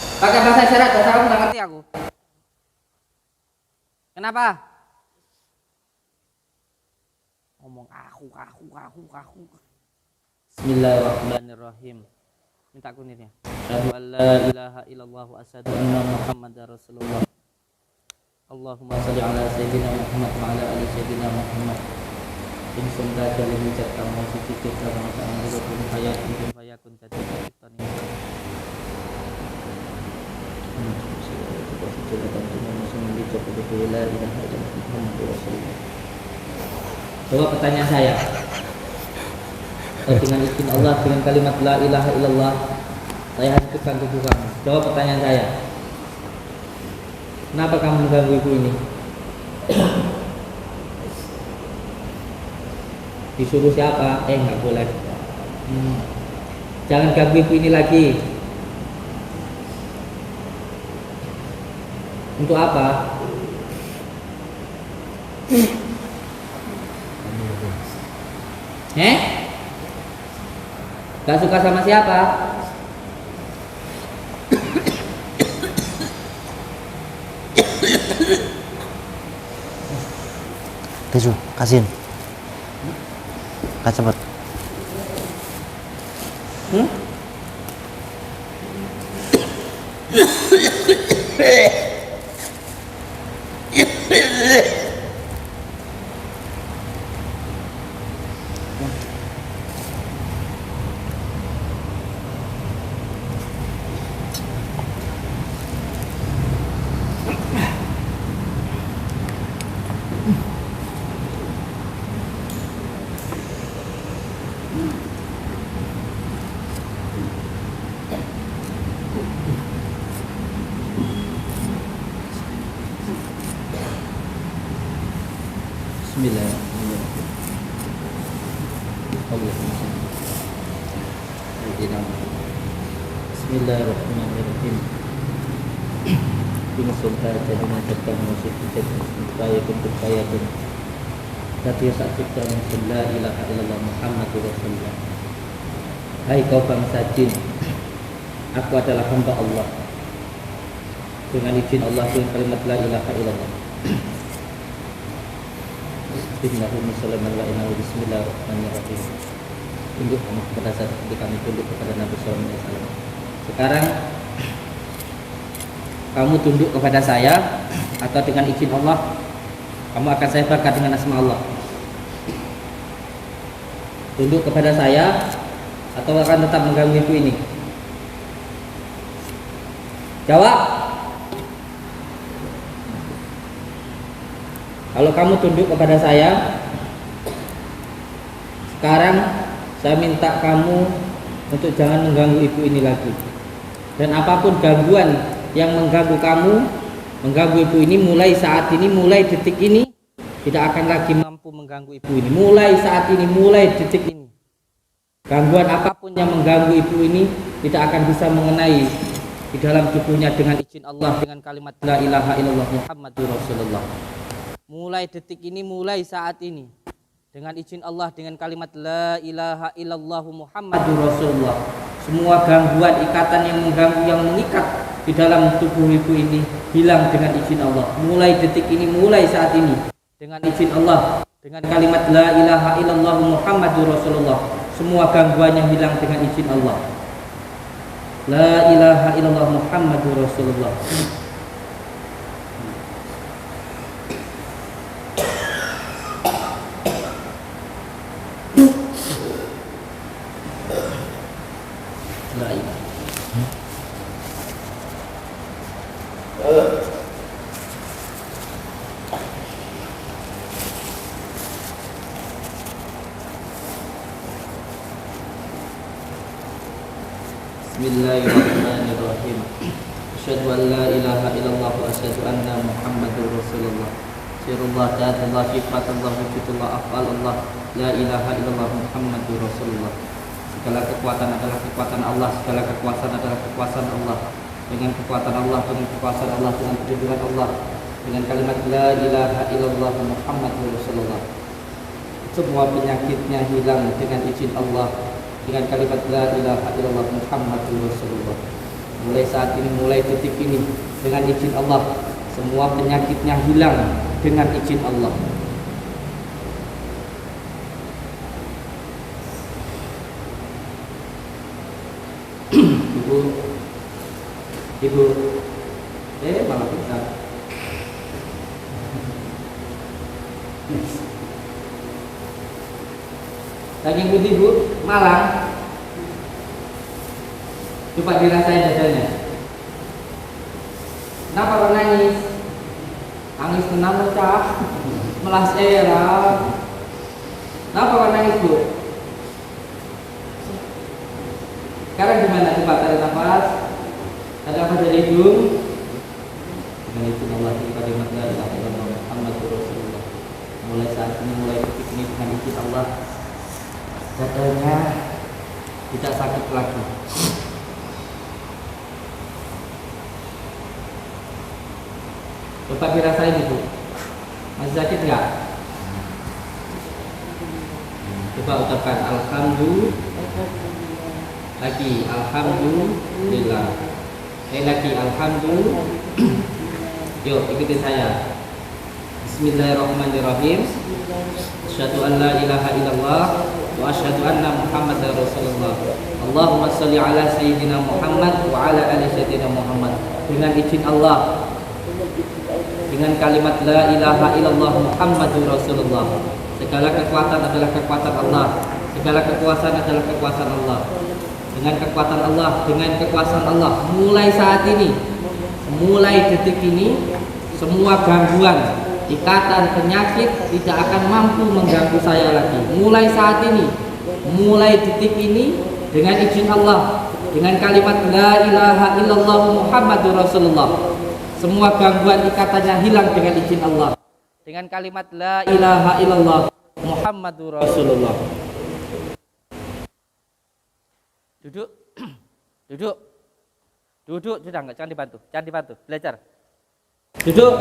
Pakai bahasa isyarat, bahasa kamu nggak ngerti aku. Kenapa? Ngomong aku. Bismillahirrahmanirrahim. Minta kunirnya. Asyhadu an la ilaha illallah wa asyhadu anna Muhammadar Rasulullah. Allahumma shalli ala sayyidina Muhammad wa ala ali sayyidina Muhammad. In sunda jalil hujat kamu sisi kita masa amrul hayat bin fayakun tadi kita nih. Coba pertanyaan saya. Dengan izin Allah dengan kalimat la ilaha illallah saya hancurkan tubuh kamu. Jawab pertanyaan saya. Kenapa kamu mengganggu ibu ini? Disuruh siapa? Nggak boleh. Jangan ganggu ibu ini lagi. Untuk apa? Gak suka sama siapa? Tisu, kasihin. Kak cepet. Bismillahirrahmanirrahim. Binusul haja dimanjatkan musik jadi supaya bentuk kaya pun. Tapi saksikan la ilaha illallah Muhammadur Rasulullah. Hai kau bangsa jin, aku adalah hamba Allah. Dengan izin Allah dengan kalimat la ilaha illallah. Bismillahirrahmanirrahim. Tunduk kamu kepada saat kami tunduk kepada Nabi Sallallahu Alaihi Wasallam. Sekarang kamu tunduk kepada saya atau dengan izin Allah kamu akan saya bakar dengan asma Allah. Tunduk kepada saya atau akan tetap mengganggu ibu ini? Jawab. Kalau kamu tunduk kepada saya, sekarang saya minta kamu untuk jangan mengganggu ibu ini lagi. Dan apapun gangguan yang mengganggu kamu, mengganggu ibu ini mulai saat ini, mulai detik ini tidak akan lagi mampu mengganggu ibu ini. Mulai saat ini, mulai detik ini, gangguan apapun yang mengganggu ibu ini tidak akan bisa mengenai di dalam tubuhnya dengan izin Allah, dengan kalimat la ilaha illallah Muhammadur Rasulullah. Mulai detik ini, mulai saat ini, dengan izin Allah, dengan kalimat la ilaha illallah Muhammadur Rasulullah, semua gangguan, ikatan yang mengganggu, yang mengikat di dalam tubuh ibu ini hilang dengan izin Allah. Mulai detik ini, mulai saat ini, dengan izin Allah, dengan kalimat la ilaha illallah Muhammadur Rasulullah, semua gangguan yang hilang dengan izin Allah. La ilaha illallah Muhammadur Rasulullah. La ilaha. Bismillahirrahmanirrahim. Asyhadu an la ilaha illallah wa asyhadu anna Muhammadur Rasulullah. Sirullah, ta'atullah, sifatullah, wujudullah, af'alullah. La ilaha illallah Muhammadur Rasulullah. Segala kekuatan adalah kekuatan Allah, segala kekuasaan adalah kekuasaan Allah. Dengan kekuatan Allah, dengan kekuasaan Allah, dengan perlindungan Allah, dengan kalimat la ilaha illallah Muhammadur Rasulullah, semua penyakitnya hilang dengan izin Allah, dengan kalimat la ilaha illallah Muhammadur Rasulullah. Mulai saat ini, mulai detik ini, dengan izin Allah, semua penyakitnya hilang dengan izin Allah. Ibu, malah bisa. Daging putih bu, malang. Coba dirasain dadanya. Kenapa kau nangis? Nangis tenang pecah, melas era. Kenapa kau nangis bu? Sekarang gimana? Coba tarik nafas. Ada apa dari hidung? Dengan izin Allah, kalimat la ilaha illallah Muhammadur Rasulullah. Mulai saat ini, mulai detik ini, dengan izin Allah, dadanya tidak sakit lagi. Coba dirasain ibu, masih sakit nggak? Coba ucapkan alhamdulillah. Lagi alhamdulillah. Lagi alhamdulillah. Yuk ikuti saya. Bismillahirrahmanirrahim. Asyhadu an la ilaha illallah wa asyhadu anna Muhammadar Rasulullah. Allahumma shalli ala sayyidina Muhammad wa ala ali sayyidina Muhammad. Dengan izin Allah, dengan kalimat la ilaha illallah Muhammadur Rasulullah, segala kekuatan adalah kekuatan Allah, segala kekuasaan adalah kekuasaan Allah. Dengan kekuatan Allah, dengan kekuasaan Allah, mulai saat ini, mulai detik ini, semua gangguan, ikatan, penyakit tidak akan mampu mengganggu saya lagi. Mulai saat ini, mulai detik ini, dengan izin Allah, dengan kalimat la ilaha illallah Muhammadur Rasulullah, semua gangguan ikatannya hilang dengan izin Allah. Dengan kalimat la ilaha illallah Muhammadur Rasulullah. Duduk. Duduk. Duduk, sudah enggak, jangan dibantu, belajar. Duduk.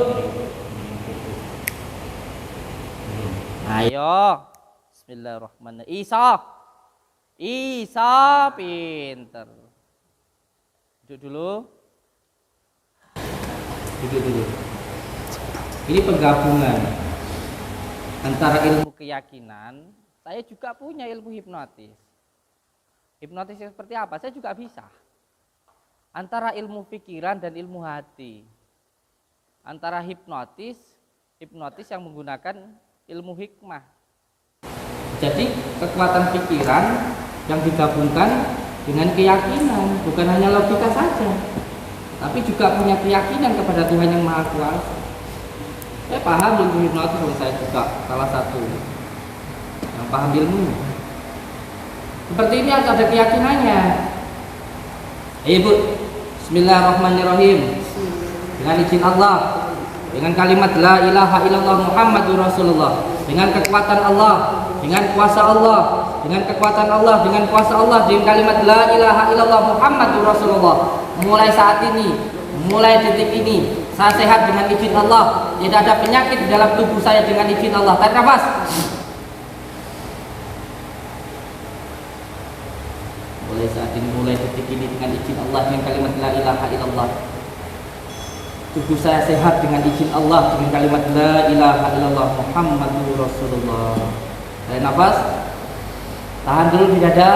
Ayo. Bismillahirrahmanirrahim. Isa pinter. Duduk dulu. Ini penggabungan antara ilmu keyakinan. Saya juga punya ilmu hipnotis. Hipnotis seperti apa? Saya juga bisa. Antara ilmu pikiran dan ilmu hati. Antara hipnotis yang menggunakan ilmu hikmah. Jadi kekuatan pikiran yang digabungkan dengan keyakinan, bukan hanya logika saja, tapi juga punya keyakinan kepada Tuhan yang Maha Kuasa. Saya paham ilmu hipnotis, saya juga salah satu yang paham ilmu. Seperti ini harus ada keyakinannya. Ibu, Bismillahirrahmanirrahim. Dengan izin Allah, dengan kalimat la ilaha illallah Muhammadur Rasulullah, dengan kekuatan Allah, dengan kuasa Allah, dengan kekuatan Allah, dengan kuasa Allah, dengan kalimat la ilaha illallah Muhammadur Rasulullah. Mulai saat ini, mulai detik ini, saya sehat dengan izin Allah. Tidak ada penyakit di dalam tubuh saya dengan izin Allah. Tarik nafas. Mulai saat ini, mulai detik ini, dengan izin Allah, dengan kalimat la ilaha illallah, tubuh saya sehat dengan izin Allah, dengan kalimat la ilaha illallah Muhammadur Rasulullah. Tarik nafas. Tahan dulu di dada.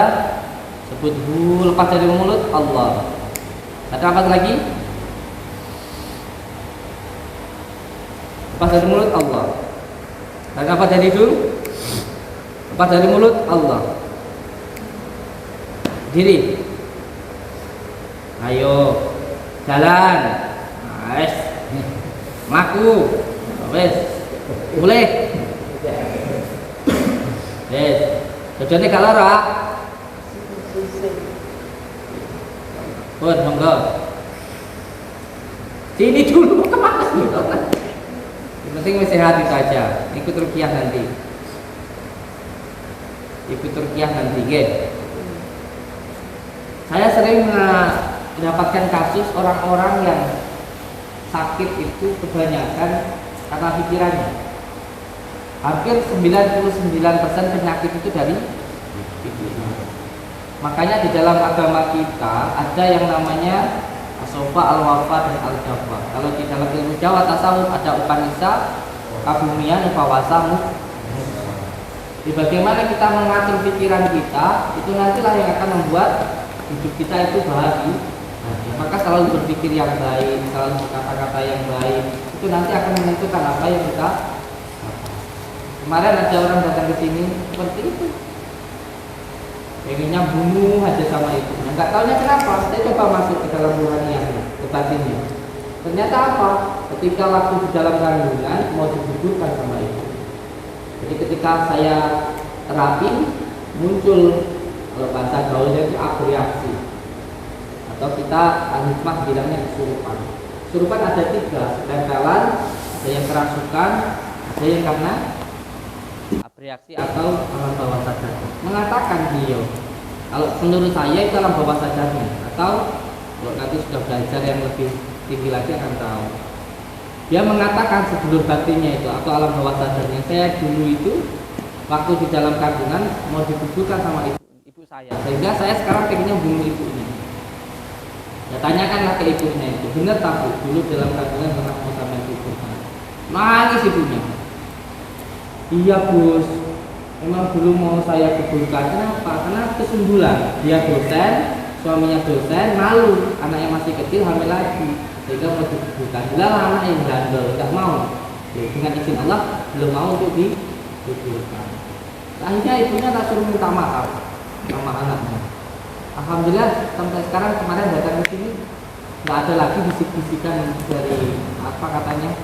Sebut hu, lepas dari mulut Allah. Tarik nafas lagi. Lepas dari mulut Allah. Tarik nafas dari hidung. Lepas dari mulut Allah. Diri. Ayo jalan. Nice. Melaku. Wes. Boleh. Yes. Tujuannya gak lara. Pun, monggo. Sini dulu kemana sih? Yang penting masih sehat itu aja. Ikut rukiah nanti. Saya sering mendapatkan kasus orang-orang yang sakit itu kebanyakan karena pikirannya. Hampir 99% penyakit itu dari pikiran. Makanya di dalam agama kita ada yang namanya asofa, al-wafa, dan al-jafa. Kalau di dalam ilmu Jawa tasawuf ada upanisa, kabumian, upawasa, di bagaimana kita mengatur pikiran kita, itu nantilah yang akan membuat hidup kita itu bahagia. Maka selalu berpikir yang baik, selalu berkata-kata yang baik, itu nanti akan menentukan apa yang kita. Kemarin ada orang datang ke sini seperti itu, pengennya bunuh aja sama itu. Nggak tahunya kenapa. Saya coba masuk ke dalam rohaniahnya, ke batinnya. Ternyata apa? Ketika waktu di dalam kandungan mau digugurkan sama itu. Jadi ketika saya terapi muncul, kalau bahasa gaulnya itu abreaksi, atau kita al-hikmah bilangnya kesurupan. Kesurupan ada 3, tempelan, ada yang kerasukan, ada yang karena abreaksi atau alam bawah sadar. Mengatakan beliau, kalau menurut saya itu alam bawah sadarnya, atau kalau nanti sudah belajar yang lebih tinggi lagi akan tahu. Dia mengatakan sedulur batinnya itu atau alam bawah sadarnya, saya dulu itu waktu di dalam kandungan mau digugurkan sama ibu saya, sehingga saya sekarang pengennya bunuh ibunya. Ya tanyakanlah ke ibunya itu, benar tak bu, dulu dalam kandungan pernah mau sampai digugurkan. Nangis ibunya. Iya Gus, memang dulu mau saya gugurkan. Kenapa? Karena kesundulan. Dia dosen, suaminya dosen, malu, anaknya masih kecil, hamil lagi, sehingga mau digugurkan. Bila anak yang bandel, tidak mau. Dengan izin Allah, belum mau untuk digugurkan. Akhirnya ibunya tak suruh minta maaf sama anaknya. Alhamdulillah sampai sekarang, kemarin datang ke sini nggak ada lagi bisik-bisikan dari apa katanya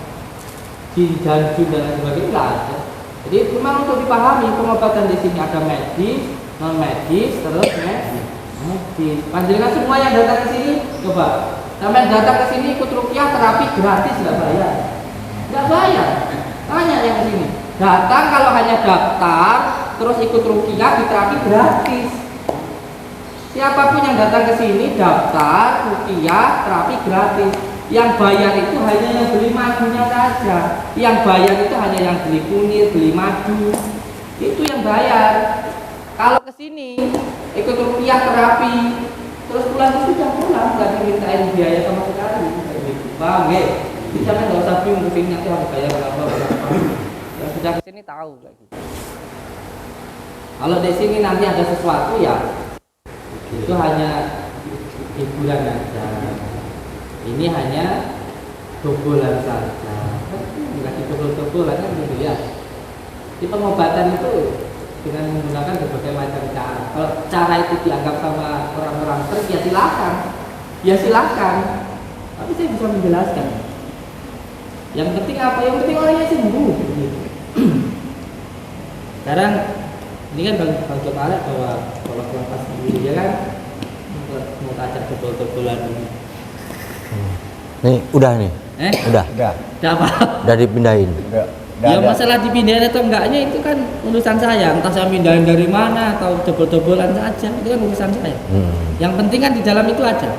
jin, janjun dan lain sebagainya, nggak ada. Jadi memang untuk dipahami pengobatan di sini ada medis, non medis, terus medis. Panjenengan semua yang datang ke sini, coba sampai datang ke sini ikut rukiah terapi gratis, nggak bayar, nggak bayar. Tanya yang ke sini, datang kalau hanya daftar, terus ikut rukiah di terapi gratis. Siapapun yang datang ke sini daftar rupiah terapi gratis. Yang bayar itu hanya yang beli madunya saja. Yang bayar itu hanya yang beli kunir, beli madu. Itu yang bayar. Kalau ke sini ikut rupiah terapi, terus pulang itu sudah pulang, nggak dimintain biaya sama sekali. Bang, bisa kan nggak usah bingung kesini nanti harus bayar berapa. Yang sudah kesini tahu kayak gitu. Kalau di sini nanti ada sesuatu ya itu hanya hiburan aja. Ini hanya dobolan saja. Lagi dobol-dobolan kan gitu ya. Di pengobatan itu dengan menggunakan berbagai macam cara. Kalau cara itu dianggap sama orang-orang trik ya silakan. Ya silakan. Tapi saya bisa menjelaskan. Yang penting apa? Yang penting orangnya sembuh. Sekarang ini kan Bang Jokale bahwa kalau kelapas sendiri ya kan mau ajak dobol-dobolan ini. Nih, udah nih. Udah. Udah. Udah apa? Udah dipindahin. Udah. Ya masalah dipindahin atau enggaknya itu kan urusan saya. Entah saya pindahin dari mana atau dobol-dobolan saja, itu kan urusan saya. Yang penting kan di dalam itu ada.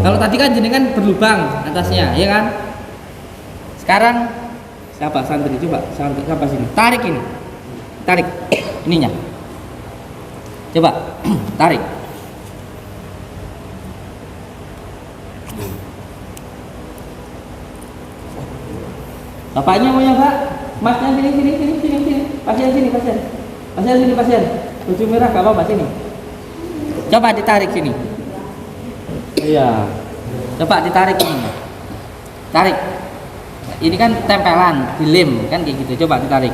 Kalau tadi kan jenengan berlubang atasnya, ya kan? Sekarang siapa santri coba siapa sini? Tarik ini. Tarik ininya. Coba tarik. Bapaknya mau nyoba? Masnya sini. Pasien sini. Baju merah gak apa-apa sini. Coba ditarik sini. Iya. Coba ditarik ini. Tarik. Ini kan tempelan, dilem kan kayak gitu. Coba ditarik.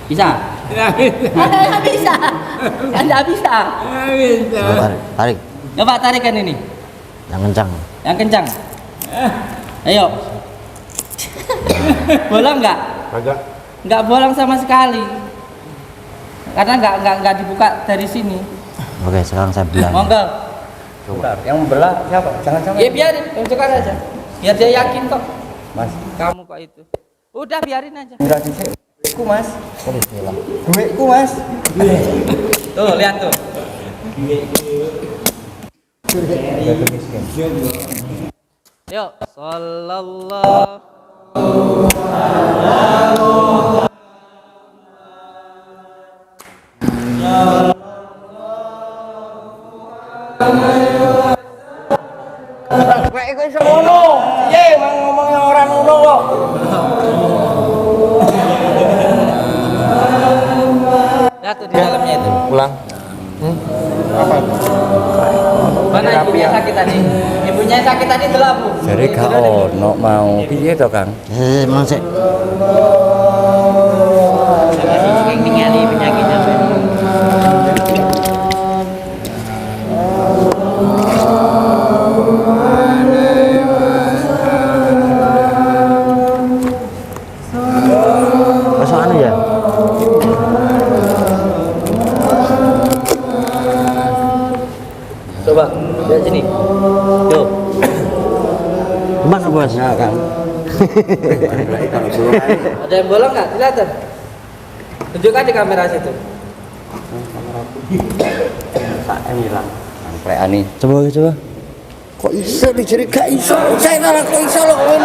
Bisa? Nggak bisa. Nggak bisa. Tarik. Coba tarikan ini. Yang kencang. Yang kencang. Ayo. Bolong nggak? Nggak bolong sama sekali. Karena nggak dibuka dari sini. Oke, sekarang saya bilang. Monggo. Bentar, yang membelah siapa? Jangan-jangan. Ya biarin, tunjukkan aja. Biar dia yakin kok. Mas, Kamu kok itu. Udah biarin aja. enggak sih. Duitku, Mas. Duitku, Mas. Tuh, lihat tuh. Yuk, sallallahu Kowe iku iso ngono. Piye ngomongnya orang ngono kok. lihat tuh di dalamnya itu. Pulang. Mana ibunya sakit tadi? Ibunya sakit tadi delap, Bu. Jadi gak ono mau piye to, Kang? Emang sih. Masih ningali penyakitnya. Masuk anu ya? Coba, lihat sini. Tuh. Mana bos? Nah, Kang. Ada yang bolong nggak? Kelihatan. Tunjukkan di kamera situ. Saya hilang. Angkrean nih. Coba. Kok iso dijeri gak iso? Saya malah kok iso lho, Win.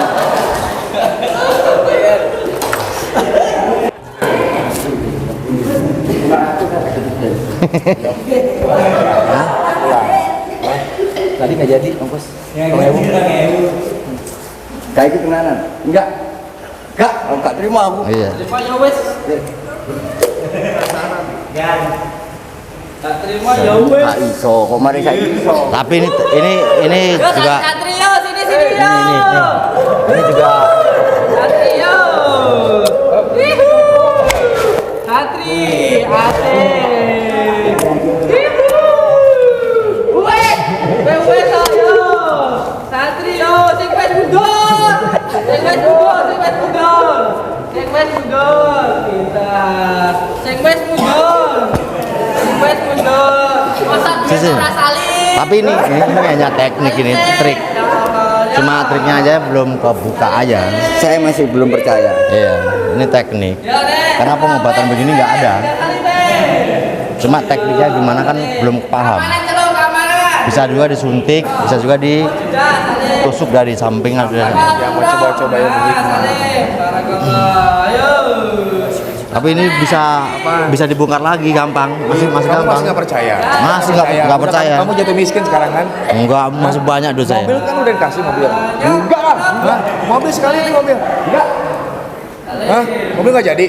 Tadi nggak jadi ongkos. Kayak gitu tenanan. Enggak. Enggak terima aku. Iya. Terima ya wes. Tak terima ya wes. Gak iso, kok mari saya iso. Tapi ini juga Satrio sini sini yo. ini juga Satrio. Satri, asik. Wes ayo. Satrio, sing wes mundur. Sing wes mundur. Kita. Sing wes mundur. Masa Sisi. ora salin. tapi ini hanya teknik, ini trik. Cuma triknya aja belum kebuka aja. Saya masih belum percaya. Iya, ini teknik. Ya, Dek. Karena pengobatan begini nggak ada. Kali, Dek. Cuma tekniknya gimana kan belum paham. Bisa juga disuntik, bisa juga ditusuk dari samping. Ya mau coba-coba ya Tapi ini bisa dibongkar lagi gampang, masih gampang. Masih nggak percaya? Masih nggak percaya. Kamu jatuh miskin sekarang kan? Enggak, masih banyak dosa ya. Mobil kan udah dikasih mobil. Enggak lah. Hah? Mobil sekali ini mobil. Enggak. Hah? Mobil nggak jadi?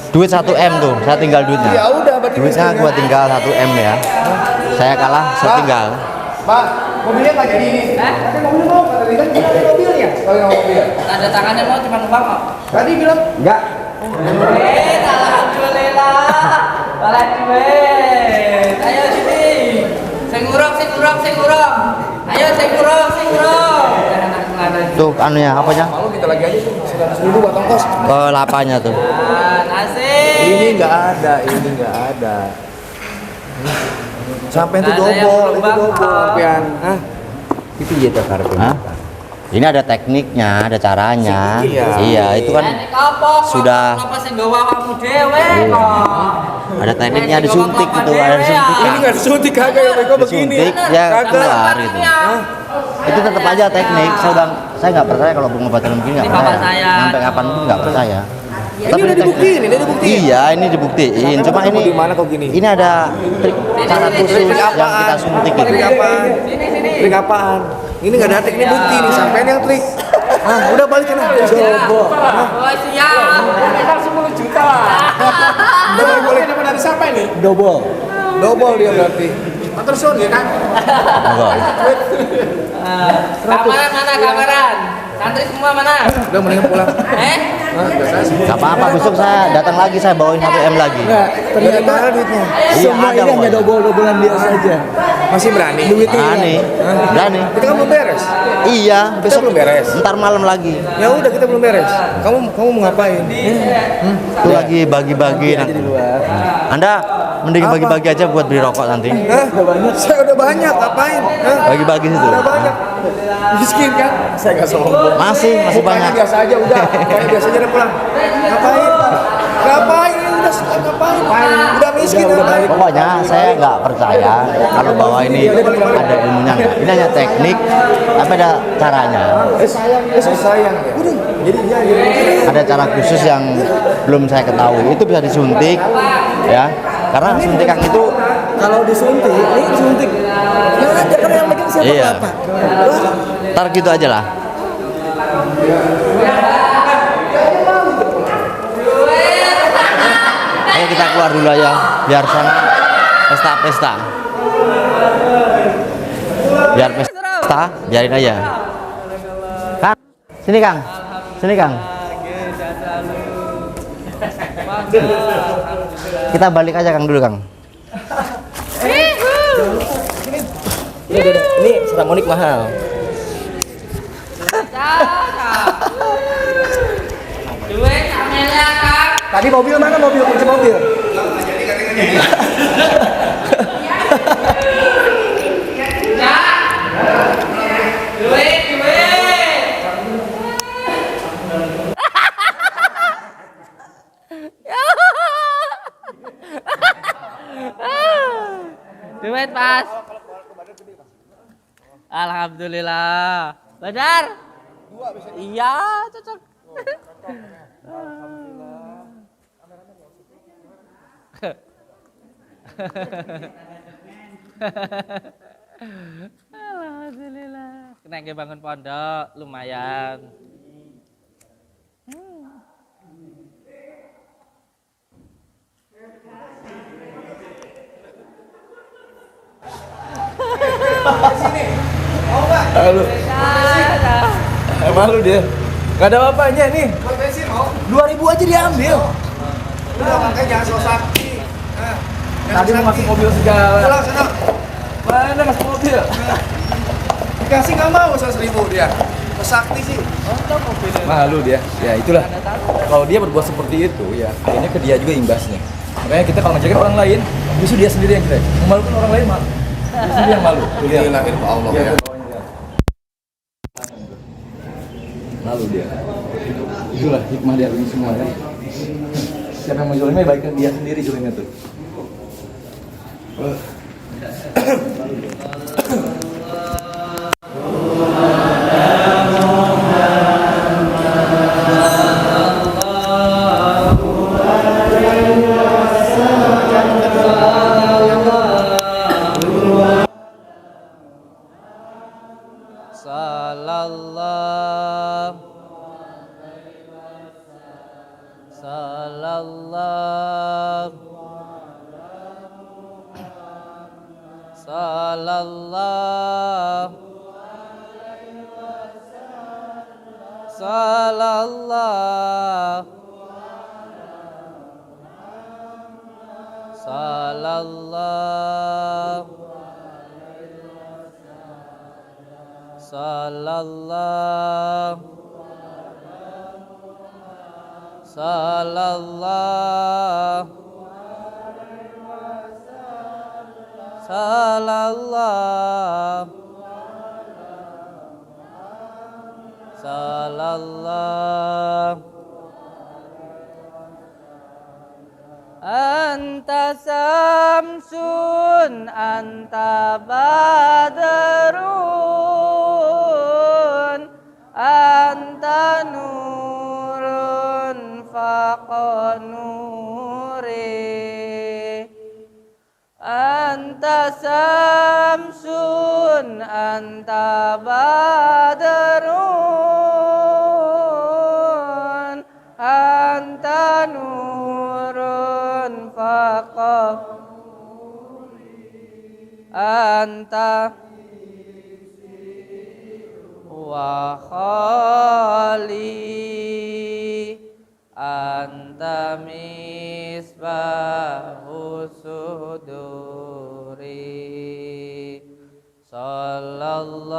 Duit 1M tuh, saya tinggal duitnya. Ya udah, berarti Duitnya miskin, gua ya. tinggal 1M ya. Saya kalah, saya tinggal. Pak, mobilnya nggak jadi ini. Tapi mobil mau nggak tadi kan? Kita mobilnya. Kalau yang mobil. Ada tangannya mau cuma numpang kok. Tadi bilang enggak. Alhamdulillah. Malah duit. Ayo sini. Sing ngurung. Ayo sing ngurung. Tuh anunya apanya? Malu kita lagi aja tuh 100.000 buat ongkos. Lapanya tuh. Nasi. Ini nggak ada. Sampai itu double, sampean. Hah? Itu ya Hah? Ini ada tekniknya, ada caranya. Iya. Itu kan sudah ada tekniknya disuntik itu, ada disuntik. Ini nggak disuntik kagak ya mereka begini. Disuntik ya keluar gitu. Itu tetap aja teknik. Saya nggak percaya kalau pengobatan begini nggak percaya. Sampai kapanpun nggak percaya. Ini udah dibuktiin, Iya, ini dibuktiin. Cuma ini di mana kok gini? ini ada trik cara khusus yang kita suntik itu. Trik apaan? Trik apaan? Ini nggak ada trik, ini bukti nih, sampean yang trik. Ah, udah balikin aja. Coba. Siap. 10 juta. Boleh dapat dari siapa ini? Double dia berarti. Matursun ya kan? Enggak. Kamaran. Santri semua mana? Udah mendingan pulang. Gak apa-apa, besok saya datang lagi, saya bawain 1M lagi. Ternyata mahal duitnya. Iya, ada pokoknya. double-doublean dia saja. Masih berani? Berani. Kita kan belum beres. Iya, Kita besok belum beres. ntar malam lagi. Ya udah kita belum beres. Kamu mau ngapain? Itu lagi bagi-bagi nanti. Anda mending bagi-bagi aja buat beli rokok nanti. Hah? Saya udah banyak, ngapain? Hah? Bagi-bagi situ. Udah banyak. Miskin kan? Saya nggak sombong. Masih banyak. Biasa aja udah. Biasa aja udah pulang. Ngapain? Udah miskin. Pokoknya saya nggak percaya kalau bahwa ini ada ilmunya nggak. Ini hanya teknik, tapi ada caranya. Sayang. Udah. Jadi Ada cara khusus yang belum saya ketahui. Itu bisa disuntik, ya. Karena suntikan itu kalau disuntik, ini suntik. Yang ada kan yang megang siapa? iya. Ntar gitu aja lah. Ayo kita keluar dulu aja, biar sana pesta. Biar pesta, biarin aja. Kang, sini Kang. Kita balik aja Kang dulu Kang. Ini seramonik mahal. Duit kamelnya Kak. Tadi mobil mana mobil? Kunci mobil. Duit. Duit pas. Alhamdulillah. Badar. Iya, cocok. Alhamdulillah. Kena bangun pondok lumayan. Halo. Malu dia. Gak ada apa-apanya nih. 2.000 aja diambil. Udah makanya jangan so sakti. Tadi mau masuk mobil segala. Pulang sana. Mana masuk mobil? Dikasih nggak mau 100.000 dia. So sakti sih. Malu dia. Ya itulah. Kalau dia berbuat seperti itu ya akhirnya ke dia juga imbasnya. Makanya kita kalau ngajakin orang lain, justru dia sendiri yang jelek. Memalukan orang lain malu. Dia sendiri yang malu. Inilah ilmu Allah ya. Lalu dia. Itulah hikmah dia ini semua ya. Siapa yang mau jolimnya baikkan dia sendiri jolimnya tuh. Anta samsun anta badrun anta nurun faqa nuri anta samsun anta badrun anta nurun faqa anta wa khali anta misbahu suduri sallallahu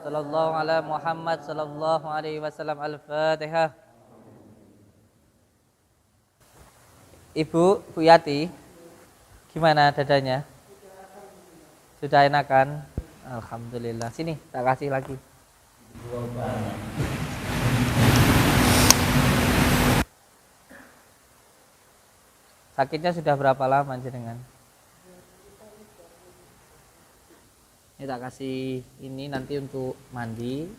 sallallahu ala Muhammad sallallahu alaihi wasallam. Al-Fatihah. Ibu Yati, gimana dadanya? Sudah enakan? Alhamdulillah. Sini, tak kasih lagi. Sakitnya sudah berapa lama jenengan? Ini tak kasih ini nanti untuk mandi.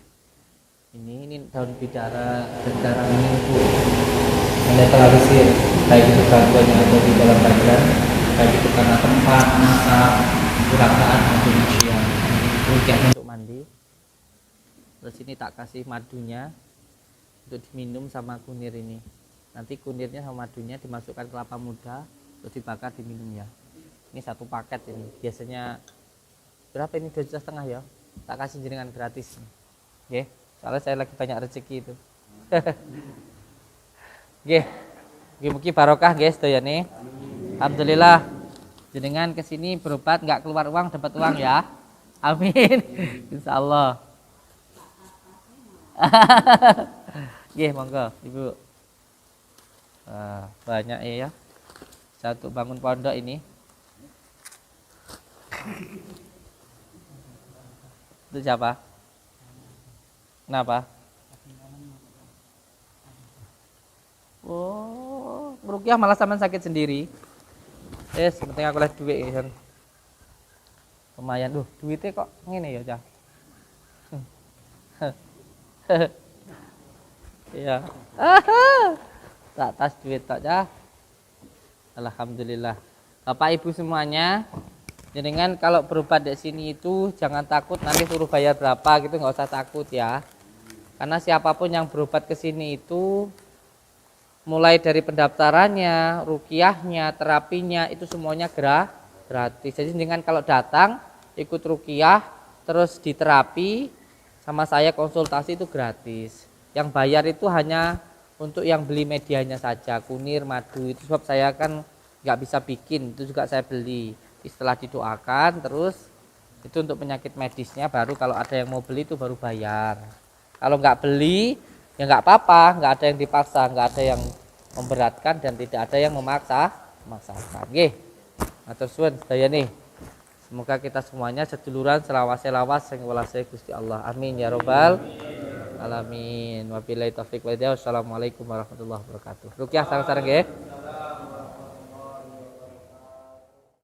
Ini daun bidara ini untuk menetralisir baik itu gangguan yang ada di dalam badan, baik itu karena tempat, masak, kurakaan atau ujian. Rukyahnya untuk mandi. Terus ini tak kasih madunya untuk diminum sama kunir ini. Nanti kunirnya sama madunya dimasukkan kelapa muda terus dibakar diminum ya. Ini satu paket ini. Biasanya berapa ini? 2,5 ya. Tak kasih jenengan gratis. Nggih, soalnya saya lagi banyak rezeki itu. Nggih. Mugi-mugi barokah guys doyane. Alhamdulillah. Jenengan kesini berobat nggak keluar uang dapat uang ya. Amin. Insyaallah. Nggih, monggo Ibu. Banyak ya. Satu bangun pondok ini. Itu siapa? Kenapa? Oh, merukyah malah sama sakit sendiri. Penting aku lihat duit kan. Lumayan, duitnya kok ngene ya, Cah. Iya. Tak tas duit tak, Cah. Alhamdulillah. Bapak Ibu semuanya, jenengan kalau berobat di sini itu jangan takut nanti suruh bayar berapa gitu, nggak usah takut ya. Karena siapapun yang berobat ke sini itu mulai dari pendaftarannya, rukiahnya, terapinya itu semuanya gratis. Jadi jenengan kalau datang ikut rukiah terus diterapi sama saya konsultasi itu gratis. Yang bayar itu hanya untuk yang beli medianya saja, kunir, madu itu sebab saya kan nggak bisa bikin, itu juga saya beli. Setelah didoakan terus itu untuk penyakit medisnya baru kalau ada yang mau beli itu baru bayar. Kalau nggak beli ya nggak apa-apa, nggak ada yang dipaksa, nggak ada yang memberatkan dan tidak ada yang memaksakan. Nggih. Matur suwun sedaya nih. Semoga kita semuanya seduluran selawas-selawas sing welase Gusti Allah. Amin ya robbal alamin. Wabillahi taufik wal hidayah. Wassalamualaikum warahmatullahi wabarakatuh. Rukyah sareng-sareng nggih.